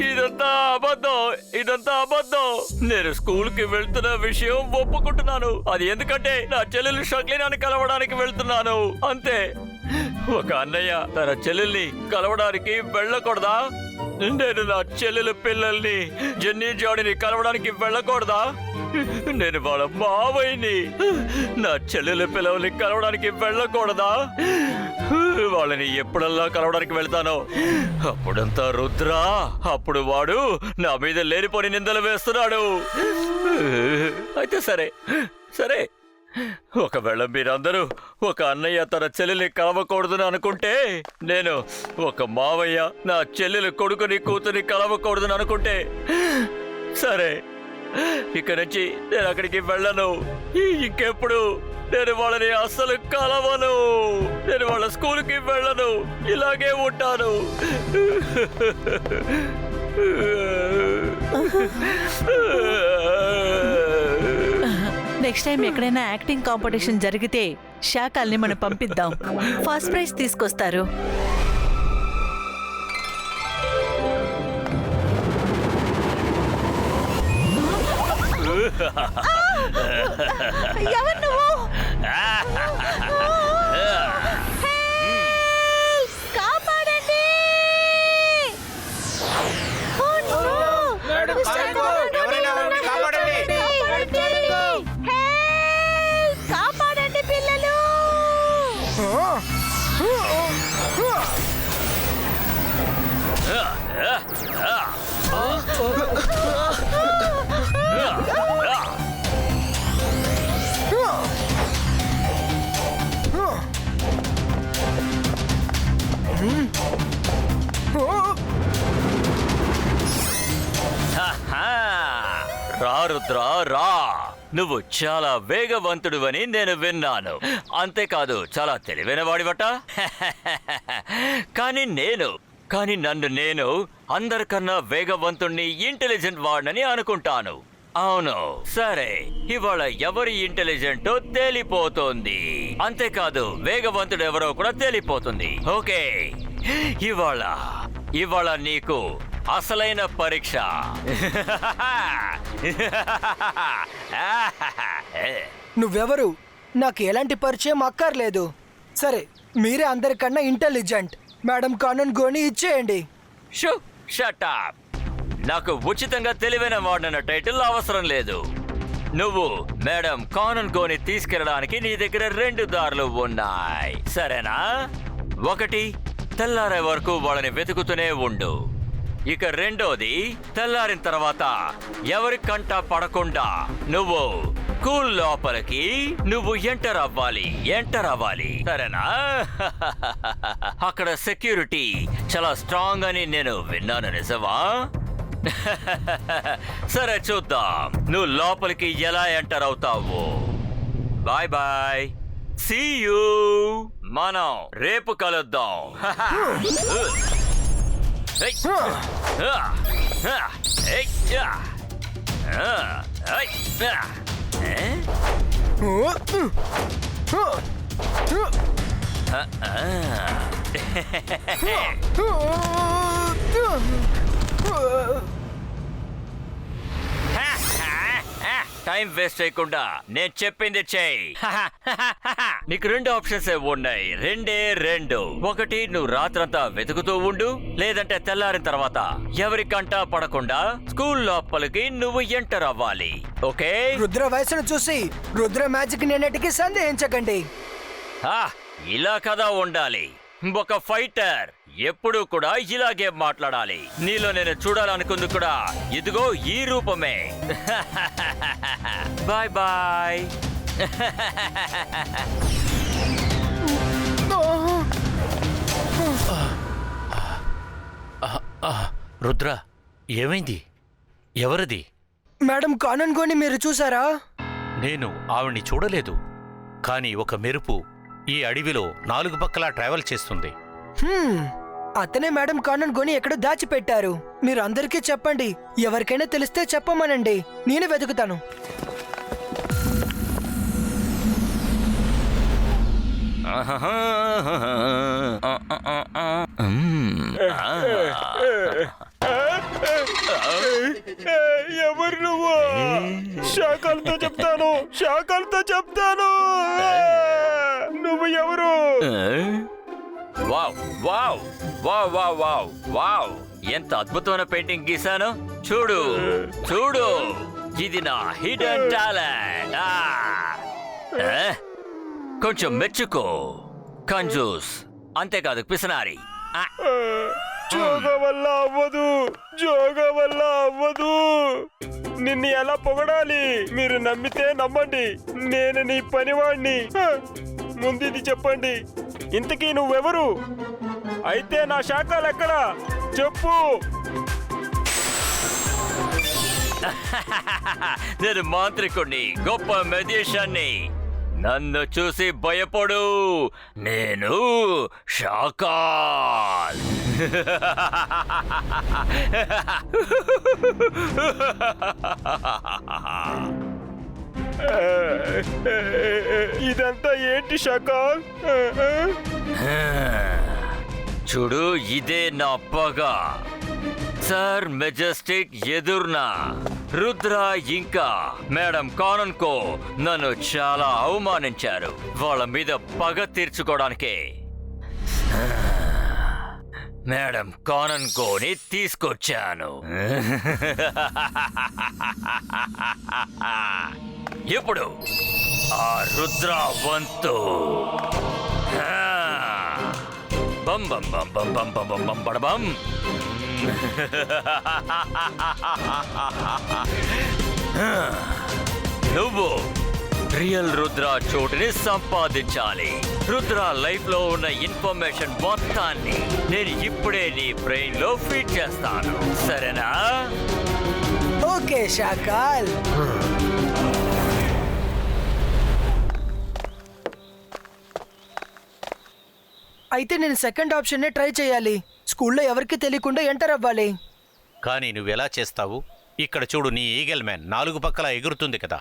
ఇదంతా అబద్ధం. నేను స్కూల్ కి వెళ్తున్న విషయం ఒప్పుకుంటున్నాను. అది ఎందుకంటే నా చెల్లెలు షక్లీనాన్ని కలవడానికి వెళ్తున్నాను, అంతే. ఒక అన్నయ్య తన చెల్లెల్ని కలవడానికి వెళ్ళకూడదా? నేను నా చెల్లెలు పిల్లల్ని జెన్నీ జాడీని కలవడానికి వెళ్ళకూడదా? నేను వాళ్ళ మావయ్యని. నా చెల్లెలు పిల్లల్ని కలవడానికి వెళ్ళకూడదా? వాళ్ళని ఎప్పుడల్లా కలవడానికి వెళ్తానో అప్పుడంతా రుద్రా, అప్పుడు వాడు నా మీద లేనిపోని నిందలు వేస్తున్నాడు. అయితే సరే ఒకవేళ మీరందరూ ఒక అన్నయ్య తన చెల్లెల్ని కలవకూడదని అనుకుంటే, నేను ఒక మావయ్య నా చెల్లెలు కొడుకుని కూతుని కలవకూడదని అనుకుంటే, సరే, ఇక నుంచి నేను అక్కడికి వెళ్ళను. ఇంకెప్పుడు నేను వాళ్ళని అస్సలు కలవను. నేను వాళ్ళ స్కూల్కి వెళ్ళను. ఇలాగే ఉంటాను. నెక్స్ట్ టైం ఎక్కడైనా యాక్టింగ్ కాంపిటీషన్ జరిగితే శాఖల్ని మనం పంపిద్దాం. ఫస్ట్ ప్రైజ్ తీసుకొస్తారు. ఎవరు నువ్వు? కాపాడండి! కాపాడండి పిల్లలు! రా రుద్ర రా. నువ్వు చాలా వేగవంతుడువని నేను విన్నాను. అంతేకాదు చాలా తెలివైన వాడివట. కానీ నన్ను నేను అందరికన్నా వేగవంతుణ్ణి, ఇంటెలిజెంట్ వాడినని అనుకుంటాను. అవును, సరే, ఇవాళ ఎవరి ఇంటెలిజెంటో తేలిపోతుంది. అంతేకాదు వేగవంతుడు ఎవరో కూడా తేలిపోతుంది. ఓకే, ఇవాళ నీకు అసలైన పరీక్ష. నువ్వెవరు? నాకు ఎలాంటి పరిచయం అక్కర్లేదు. సరే, మీరే అందరికన్నా ఇంటెలిజెంట్. మేడం కానన్ గోని ఇచ్చేయండి. Shut up. నాకు ఉచితంగా తెలివైన వాడిన టైటిల్ అవసరం లేదు. నువ్వు మేడం కానన్ గోని తీసుకెళ్ళడానికి నీ దగ్గర 2 దారులు ఉన్నాయి, సరేనా? 1, తెల్లారే వరకు వాళ్ళని వెతుకుతూనే ఉండు. ఇక 2ది, తెల్లారిన తర్వాత ఎవరి కంట పడకుండా నువ్వు స్కూల్ లోపలికి ఎంటర్ అవ్వాలి, సరేనా? అక్కడ సెక్యూరిటీ చాలా స్ట్రాంగ్ అని నేను విన్నాను, నిజమా? సరే, చూద్దాం నువ్వు లోపలికి ఎలా ఎంటర్ అవుతావు. Bye bye, see you. మనం రేపు కలుద్దాం. టైం వేస్ట్ చేయకుండా నేను చెప్పింది చెయ్యి. నీకు 2 ఆప్షన్స్ ఉన్నాయి, 2. 1, నువ్వు రాత్రంతా వెతుకుతూ ఉండు, లేదంటే తెల్లారిన తర్వాత ఎవరికంట పడకుండా స్కూల్ లోపలికి నువ్వు ఎంటర్ అవ్వాలి. ఓకే? రుద్ర వయసును చూసి రుద్ర మ్యాజిక్ నేనటికి సందేహించకండి. ఇలా కదా ఉండాలి. ఒక ఫైటర్ ఎప్పుడూ కూడా ఇలాగే మాట్లాడాలి. నీలో నేను చూడాలనుకుంది కూడా ఇదిగో ఈ రూపమే. Bye bye. రుద్ర, ఏమైంది? ఎవరిది? మేడం కానన్ గోని మీరు చూసారా? నేను ఆవిడ్ని చూడలేదు, కానీ ఒక మెరుపు ఈ అడవిలో 4 పక్కలా ట్రావెల్ చేస్తుంది. అతనే మేడం కానన్ గోని ఎక్కడో దాచిపెట్టారు. మీరు అందరికీ చెప్పండి, ఎవరికైనా తెలిస్తే చెప్పమనండి, నేను వెతుకుతాను. ఎవరు నువ్వు? శాఖలతో చెప్తాను. నువ్వు ఎవరు? Wow wow wow wow wow wow, ఎంత అద్భుతమైన పెయింటింగ్ గీసాను. చూడు, ఇది నా హిడెన్ టాలెంట్. కొంచెం మెచ్చుకో కంజూస్. అంతేకాదు పిసనారి. జోగ వల్ల అవ్వదు. నిన్ను ఎలా పొగడాలి? మీరు నమ్మితే నమ్మండి, నేను నీ పనివాణ్ణి. ముందు ఇది చెప్పండి, ఇంతకీ నువ్వెవరు? అయితే నా శాఖలు ఎక్కడా చెప్పు. నేను మాంత్రికుణ్ణి, గొప్ప మెజిషియన్ని. నన్ను చూసి భయపడు, నేను షాకాల్. ఇదంతా ఏంటి షాకాల్? చూడు, ఇదే నా పగ. సర్ మెజెస్టిక్ ఎదుర్నా రుద్ర ఇంకా మేడం కానన్ కో నన్ను చాలా అవమానించారు. వాళ్ళ మీద పగ తీర్చుకోవడానికే మేడం కానన్ కోని తీసుకొచ్చాను. ఇప్పుడు ఆ రుద్ర వంతు. బం బం బం బం బం బం బం బం బం. నువ్వు రియల్ రుద్ర చోటుని సంపాదించాలి. రుద్ర లైఫ్ లో ఉన్న ఇన్ఫర్మేషన్ మొత్తాన్ని నేను ఇప్పుడే నీ బ్రెయిన్ లో ఫీడ్ చేస్తాను, సరేనా? ఓకే షాకాల్. అయితే నేను సెకండ్ ఆప్షన్ నే ట్రై చేయాలి. స్కూల్లో ఎవరికి తెలియకుండా ఎంటర్ అవ్వాలి. కానీ నువ్వెలా చేస్తావు? ఇక్కడ చూడు, నీ ఈగల్ మ్యాన్ 4 పక్కల ఎగురుతుంది కదా.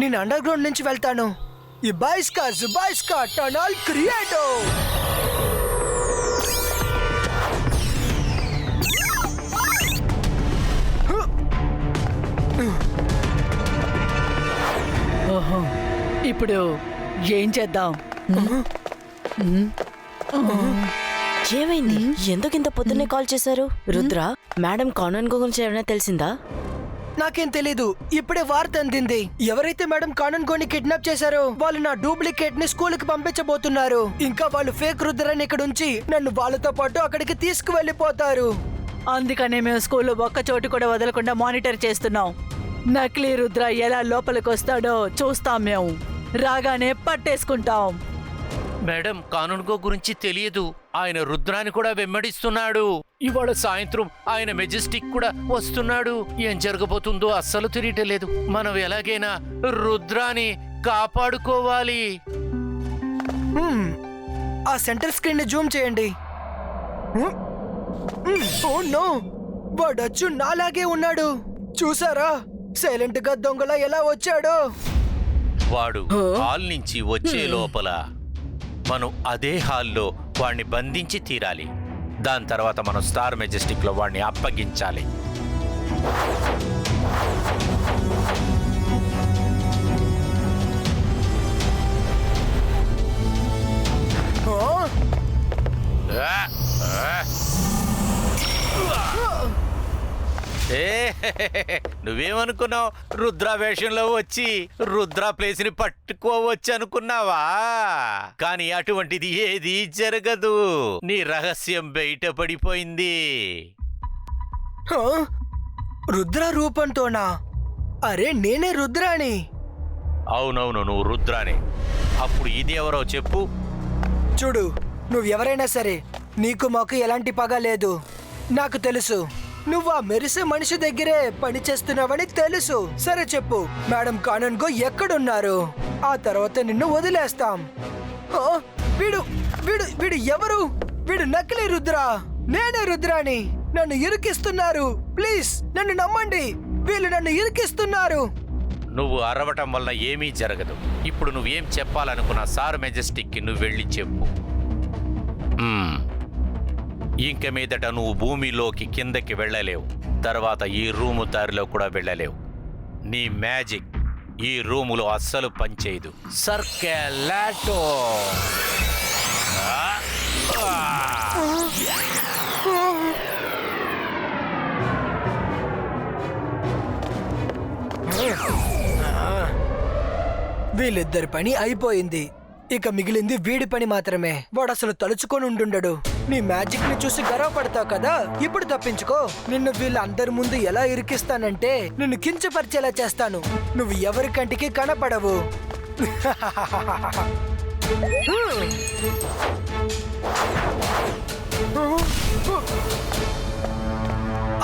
నేను అండర్ గ్రౌండ్ నుంచి వెళ్తాను. ఈ బాయ్స్కా టనల్ క్రియేటో. ఓహో, ఇప్పుడు ఏం చేద్దాం? ఏమైంది? ఎందుకు ఇంత పొద్దున్నే కాల్ చేశారు? రుద్ర, మేడం కాన్వెంట్ గురించి ఏమైనా తెలిసిందా? నాకేం తెలీదు. ఇప్పుడే వార్త అందింది. ఎవరైతే మేడం కానన్ గోని కిడ్నాప్ చేశారో వాళ్ళు నా డూప్లికేట్ ని స్కూల్ కి పంపించబోతున్నారు. ఇంకా వాళ్ళు ఫేక్ రుద్రాన్ని ఇక్కడ ఉంచి నన్ను వాళ్ళతో పాటు అక్కడికి తీసుకువెళ్ళిపోతారు. అందుకనే మేము స్కూల్లో ఒక్క చోటు కూడా వదలకుండా మానిటర్ చేస్తున్నాం. నకిలీ రుద్ర ఎలా లోపలికి వస్తాడో చూస్తాం. మేము రాగానే పట్టేసుకుంటాం. మేడం, కానూన్గో గురించి తెలియదు. ఆయన రుద్రాన్ని కూడా వెంబడిస్తున్నాడు. ఇవాళ సాయంత్రం ఆయన మెజెస్టిక్ కూడా వస్తున్నాడు. ఏం జరగబోతుందో అస్సలు తెలియటలేదు. మనం ఎలాగైనా రుద్రాన్ని కాపాడుకోవాలి. ఆ సెంటర్ స్క్రీన్ ని జూమ్ చేయండి. ఓ నో, వాడచ్చు నాలాగే ఉన్నాడు. చూసారా సైలెంట్ గా దొంగలా ఎలా వచ్చాడో? వాడు హాల్ నుంచి వచ్చే లోపల మనం అదే హాల్లో వాడిని బంధించి తీరాలి. దాని తర్వాత మనం స్టార్ మెజెస్టిక్ లో వాడిని అప్పగించాలి. నువ్వేమనుకున్నావు? రుద్ర వేషంలో వచ్చి రుద్ర ప్లేస్ ని పట్టుకోవచ్చు అనుకున్నావా? కానీ అటువంటిది ఏది జరగదు. నీ రహస్యం బయటపడిపోయింది. రుద్ర రూపంతోనా? అరే నేనే రుద్రాని. అవునవును, నువ్వు రుద్రాని. అప్పుడు ఇది ఎవరో చెప్పు. చూడు, నువ్వెవరైనా సరే నీకు మాకు ఎలాంటి పగ లేదు. నాకు తెలుసు నువ్వు ఆ మెరిసే మనిషి దగ్గరే పని చేస్తున్నావని తెలుసు. సరే చెప్పు, మేడం కానన్ గో ఎక్కడున్నారు? ఆ తర్వాత నిన్ను వదిలేస్తాం. వీడు వీడు వీడు ఎవరు? వీడు నకిలీ రుద్ర. నేనే రుద్రాని. నన్ను ఇరికిస్తున్నారు. ప్లీజ్ నన్ను నమ్మండి. వీళ్ళు నన్ను ఇరికిస్తున్నారు. నువ్వు అరవటం వల్ల ఏమీ జరగదు. ఇప్పుడు నువ్వేం చెప్పాలనుకున్నా సార్ మెజెస్టిక్ కి నువ్వు వెళ్ళి చెప్పు. ఇంక మీదట నువ్వు భూమిలోకి కిందకి వెళ్ళలేవు. తర్వాత ఈ రూము దారిలో కూడా వెళ్ళలేవు. నీ మ్యాజిక్ ఈ రూములో అస్సలు పనిచేయదు. సర్కెలాటో. వీళ్ళిద్దరి పని అయిపోయింది. ఇక మిగిలింది వీడి పని మాత్రమే. వాడు అసలు తలుచుకొని ఉండుండడు. నీ మ్యాజిక్ ని చూసి గర్వపడతావు కదా, ఇప్పుడు తప్పించుకో. నిన్ను వీళ్ళందరి ముందు ఎలా ఇరికిస్తానంటే నిన్ను కించపరిచేలా చేస్తాను. నువ్వు ఎవరి కంటికి కనపడవు.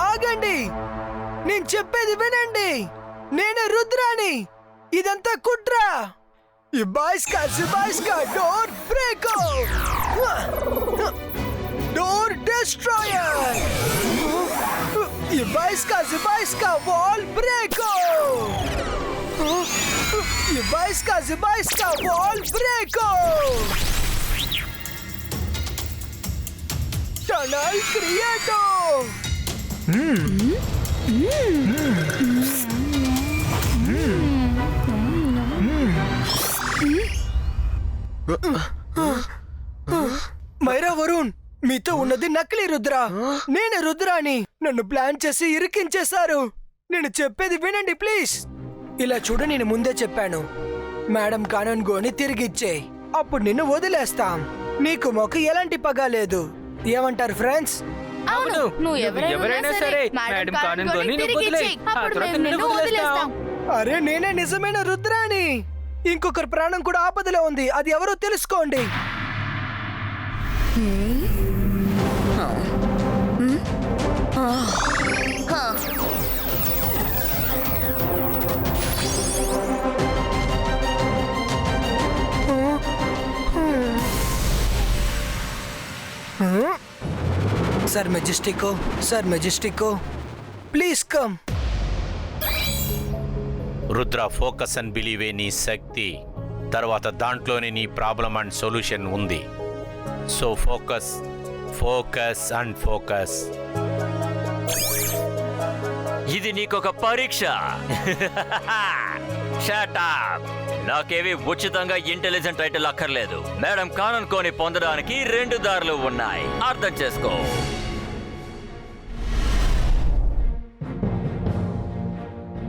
ఆగండి, నేను చెప్పేది వినండి. నేనే రుద్రాని. ఇదంతా కుట్ర. Ibaiska, door breaker! Door destroyer! Ibaiska, wall breaker! Ibaiska, wall breaker! Tunnel creator! Myra, Varun, మీతో ఉన్నది నకిలీ రుద్ర. నేనే రుద్రాని. నన్ను ప్లాన్ చేసి ఇరికించేశారు. నేను చెప్పేది వినండి ప్లీజ్. ఇలా చూడు, నేను ముందే చెప్పాను. మేడం కానన్ గోని తిరిగిచ్చేయ్, అప్పుడు నిన్ను వదిలేస్తాం. నీకు మాకు ఎలాంటి పగ లేదు. ఏమంటారు ఫ్రెండ్స్? అవును, నువ్వు ఎవరైనా సరే మేడం కానుకొని నువ్వు వదిలేయ్. ఆ తర్వాత నిన్ను వదిలేస్తాం. అరే నేనే నిజమైన రుద్రాని. ఇంకొకరి ప్రాణం కూడా ఆపదలో ఉంది, అది ఎవరో తెలుసుకోండి. సర్ మెజెస్టికో please come. Rudra, focus and బిలీవే నీ శక్తి. తర్వాత దాంట్లోనే నీ ప్రాబ్లం అండ్ సొల్యూషన్ ఉంది. So focus, focus and focus. ఇది నీకొక పరీక్ష. Shut up. నాకేవి ఉచితంగా ఇంటెలిజెంట్ టైటిల్ అక్కర్లేదు. మేడం కానన్ కోని పొందడానికి 2 దారులు ఉన్నాయి, అర్థం చేసుకో.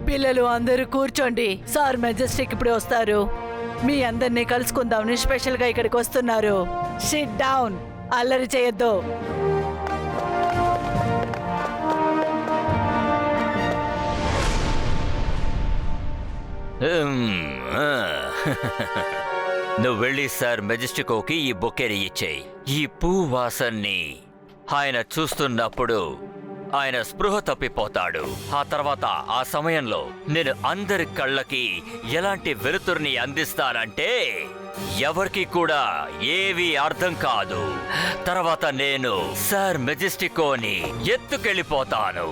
పిల్లలు అందరూ కూర్చోండి. సార్ మెజెస్టిక్ ఇప్పుడు వస్తారు. మీ అందరినీ కలుసుకుందామని స్పెషల్ గా ఇక్కడికి వస్తున్నారు. సిట్ డౌన్, అల్లరి చేయొద్దు. నువ్వు వెళ్ళి సార్ మెజెస్టికోకి ఈ బొకేని ఇచ్చేయి. ఈ పువ్వు వాసన్ని ఆయన చూస్తున్నప్పుడు ఆయన స్పృహ తప్పిపోతాడు. ఆ తర్వాత ఆ సమయంలో నేను అందరి కళ్ళకి ఎలాంటి వెలుతురుని అందిస్తానంటే ఎవరికి కూడా ఏవి అర్థం కాదు. తర్వాత నేను సార్ మెజెస్టికోని ఎత్తుకెళ్ళిపోతాను.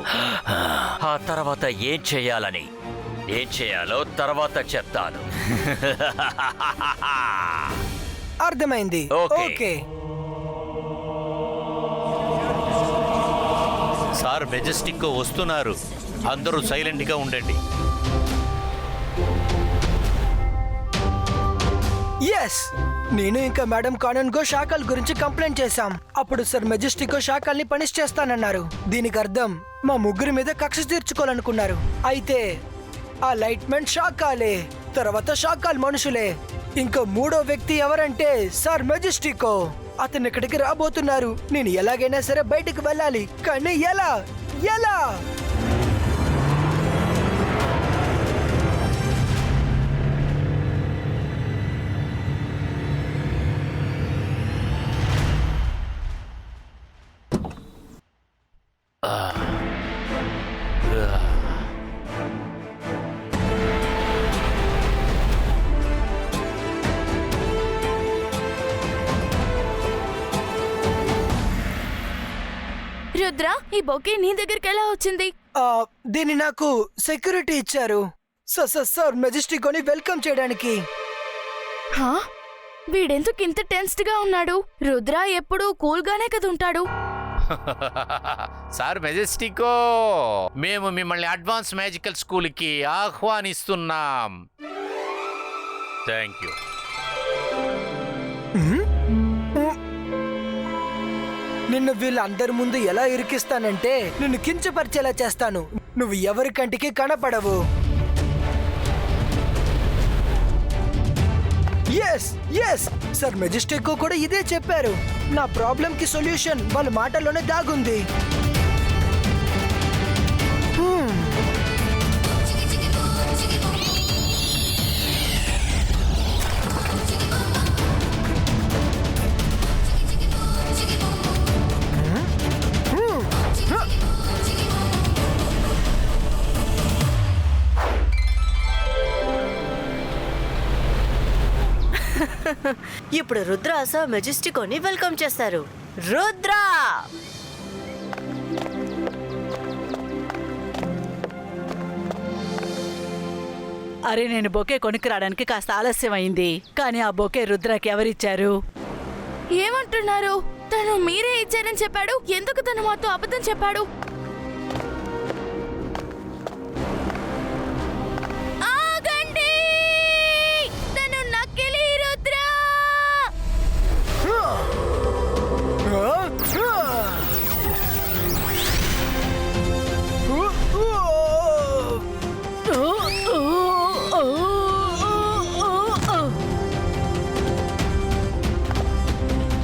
ఆ తర్వాత ఏం చేయాలో తర్వాత చెప్తాను. అర్థమైంది. ఓకే. సార్ మెజెస్టిక్ వస్తున్నారు, అందరూ సైలెంట్ గా ఉండండి. ఎస్, నేను ఇంకా మేడం కానన్ గో షాకల్ గురించి కంప్లైంట్ చేశాం. అప్పుడు సర్ మెజెస్టికో షాకల్ని పనిష్ చేస్తానన్నారు. దీనికి అర్థం మా ముగ్గురి మీద కక్ష తీర్చుకోవాలనుకున్నారు. అయితే ఆ లైట్ మ్యాన్ షాకాలే, తర్వాత షాకాల్ మనుషులే. ఇంకా 3వ వ్యక్తి ఎవరంటే సార్ మెజెస్టికో. అతను ఇక్కడికి రాబోతున్నారు. నేను ఎలాగైనా సరే బయటికి వెళ్ళాలి, కానీ ఎలా? రుద్ర, ఈ బొకే నీ దగ్గరికి ఎలా వచ్చింది? దీన్ని నాకు సెక్యూరిటీ ఇచ్చారు సార్ మెజెస్టికోని వెల్కమ్ చేయడానికి. వీడెందుకు ఇంత టెన్స్డ్ గా ఉన్నాడు? రుద్ర ఎప్పుడూ కూల్ గానే కదా ఉంటాడు. సార్ మెజెస్టికో, మేము మిమ్మల్ని అడ్వాన్స్ మ్యాజికల్ స్కూల్కి ఆహ్వానిస్తున్నాం. Thank you. నిన్ను వీళ్ళందరి ముందు ఎలా ఇరికిస్తానంటే నిన్ను కించపరిచేలా చేస్తాను. నువ్వు ఎవరి కంటికి కనపడవు. ఎస్ సర్ మెజెస్టిక్ కూడా ఇదే చెప్పారు. నా ప్రాబ్లం కి సొల్యూషన్ వాళ్ళ మాటల్లోనే దాగుంది. ఇప్పుడు రుద్ర సార్ మెజెస్టికోని వెల్కమ్ చేస్తారు. రుద్ర! అరే, నేను బొకే కొనుక్కు రావడానికి కాస్త ఆలస్యం అయింది, కానీ ఆ బొకే రుద్రకి ఎవరిచ్చారు? ఏమంటున్నారు? తను మీరే ఇచ్చారని చెప్పాడు. ఎందుకు తను మాతో అబద్ధం చెప్పాడు? ఆగండి! తను నకిలీ రుద్ర!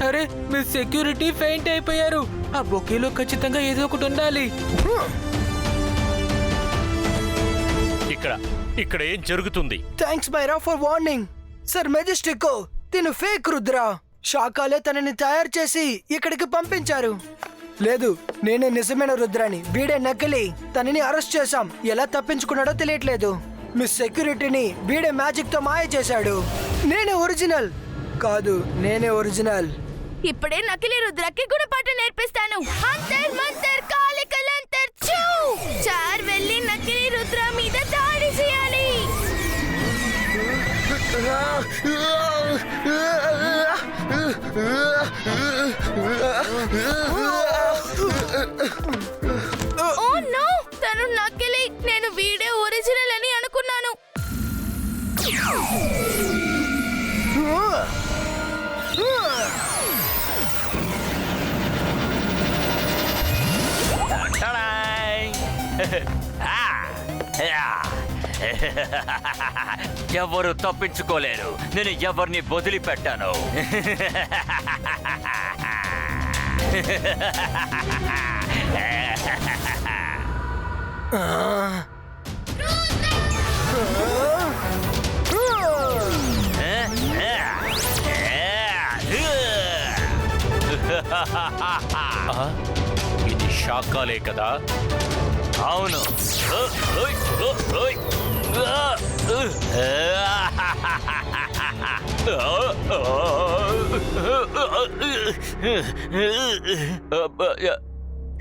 అరే, మిస్ సెక్యూరిటీ ఫెయింట్ అయిపోయారు. ఆ బొకేలో ఖచ్చితంగా ఏదో ఒకటి ఉండాలి. ఇక్కడ ఏం జరుగుతుంది? Thanks Maira for warning. Sir majestic తిను ఫేక్ రుద్ర. శాకాలే తనని తయారు చేసి ఇక్కడికి పంపించారు. లేదు, నేనే నిజమైన రుద్రాని, వీడే నకిలీ. తనని అరెస్ట్ చేశాం. ఎలా తప్పించుకున్నాడో తెలియట్లేదు. మీ సెక్యూరిటీని వీడే మ్యాజిక్ తో మాయ చేశాడు. నేనే ఒరిజినల్ కాదు, నేనే ఒరిజినల్. ఇప్పుడే నకిలీ రుద్రకి గుణపాఠం నేర్పిస్తాను. అంతర్ మంతర్ కాలికలంతర్ చూ. చార్ వెళ్ళి నకిలీ రుద్ర మీద దాడి చేయాలి. ఓ నో, తను నకిలీ. నేను వీడే ఒరిజినల్ అని అనుకున్నాను. ఎవరు తప్పించుకోలేరు. నేను ఎవరిని వదిలిపెట్టాను. ఇది శాకాలే కదా? అవును.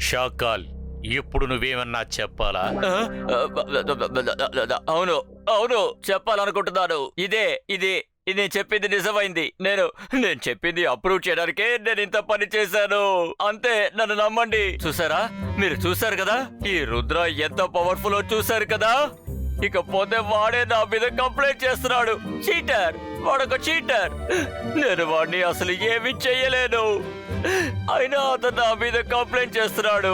శాకాల్, ఇప్పుడు నువ్వేమన్నా చెప్పాలా? అవును అవును చెప్పాలనుకుంటున్నాను. ఇది నేను చెప్పింది నిజమైంది. నేను చెప్పింది అప్రూవ్ చేయడానికే నేను ఇంత పని చేశాను. అంతే, నన్ను నమ్మండి. చూసారా? మీరు చూసారు కదా ఈ రుద్ర ఎంత పవర్ఫుల్ చూసారు కదా. ఇకపోతే వాడే నా మీద కంప్లైంట్ చేస్తున్నాడు. చీటర్, వాడొక చీటర్. నేను వాడిని అసలు ఏమీ చెయ్యలేను, అయినా అతను నా మీద కంప్లైంట్ చేస్తున్నాడు.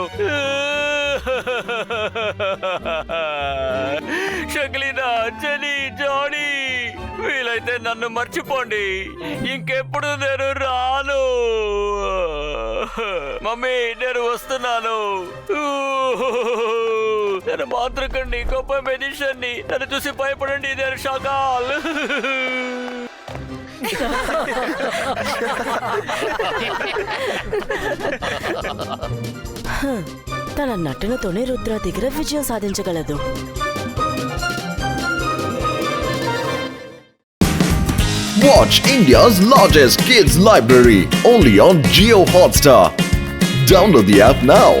షక్లీనా, జెనీ, జానీ, వీలైతే నన్ను మర్చిపోండి. ఇంకెప్పుడు నేను రాను. మమ్మీ, నేను వస్తున్నాను. నేను మాంత్రికుడిని, గొప్ప మెజిషియన్ని. నన్ను చూసి భయపడండి. నేను షాకాల్. తన నటనతోనే రుద్ర దగ్గర విజయం సాధించగలదు. Watch India's largest kids library only on Jio Hotstar. Download the app now.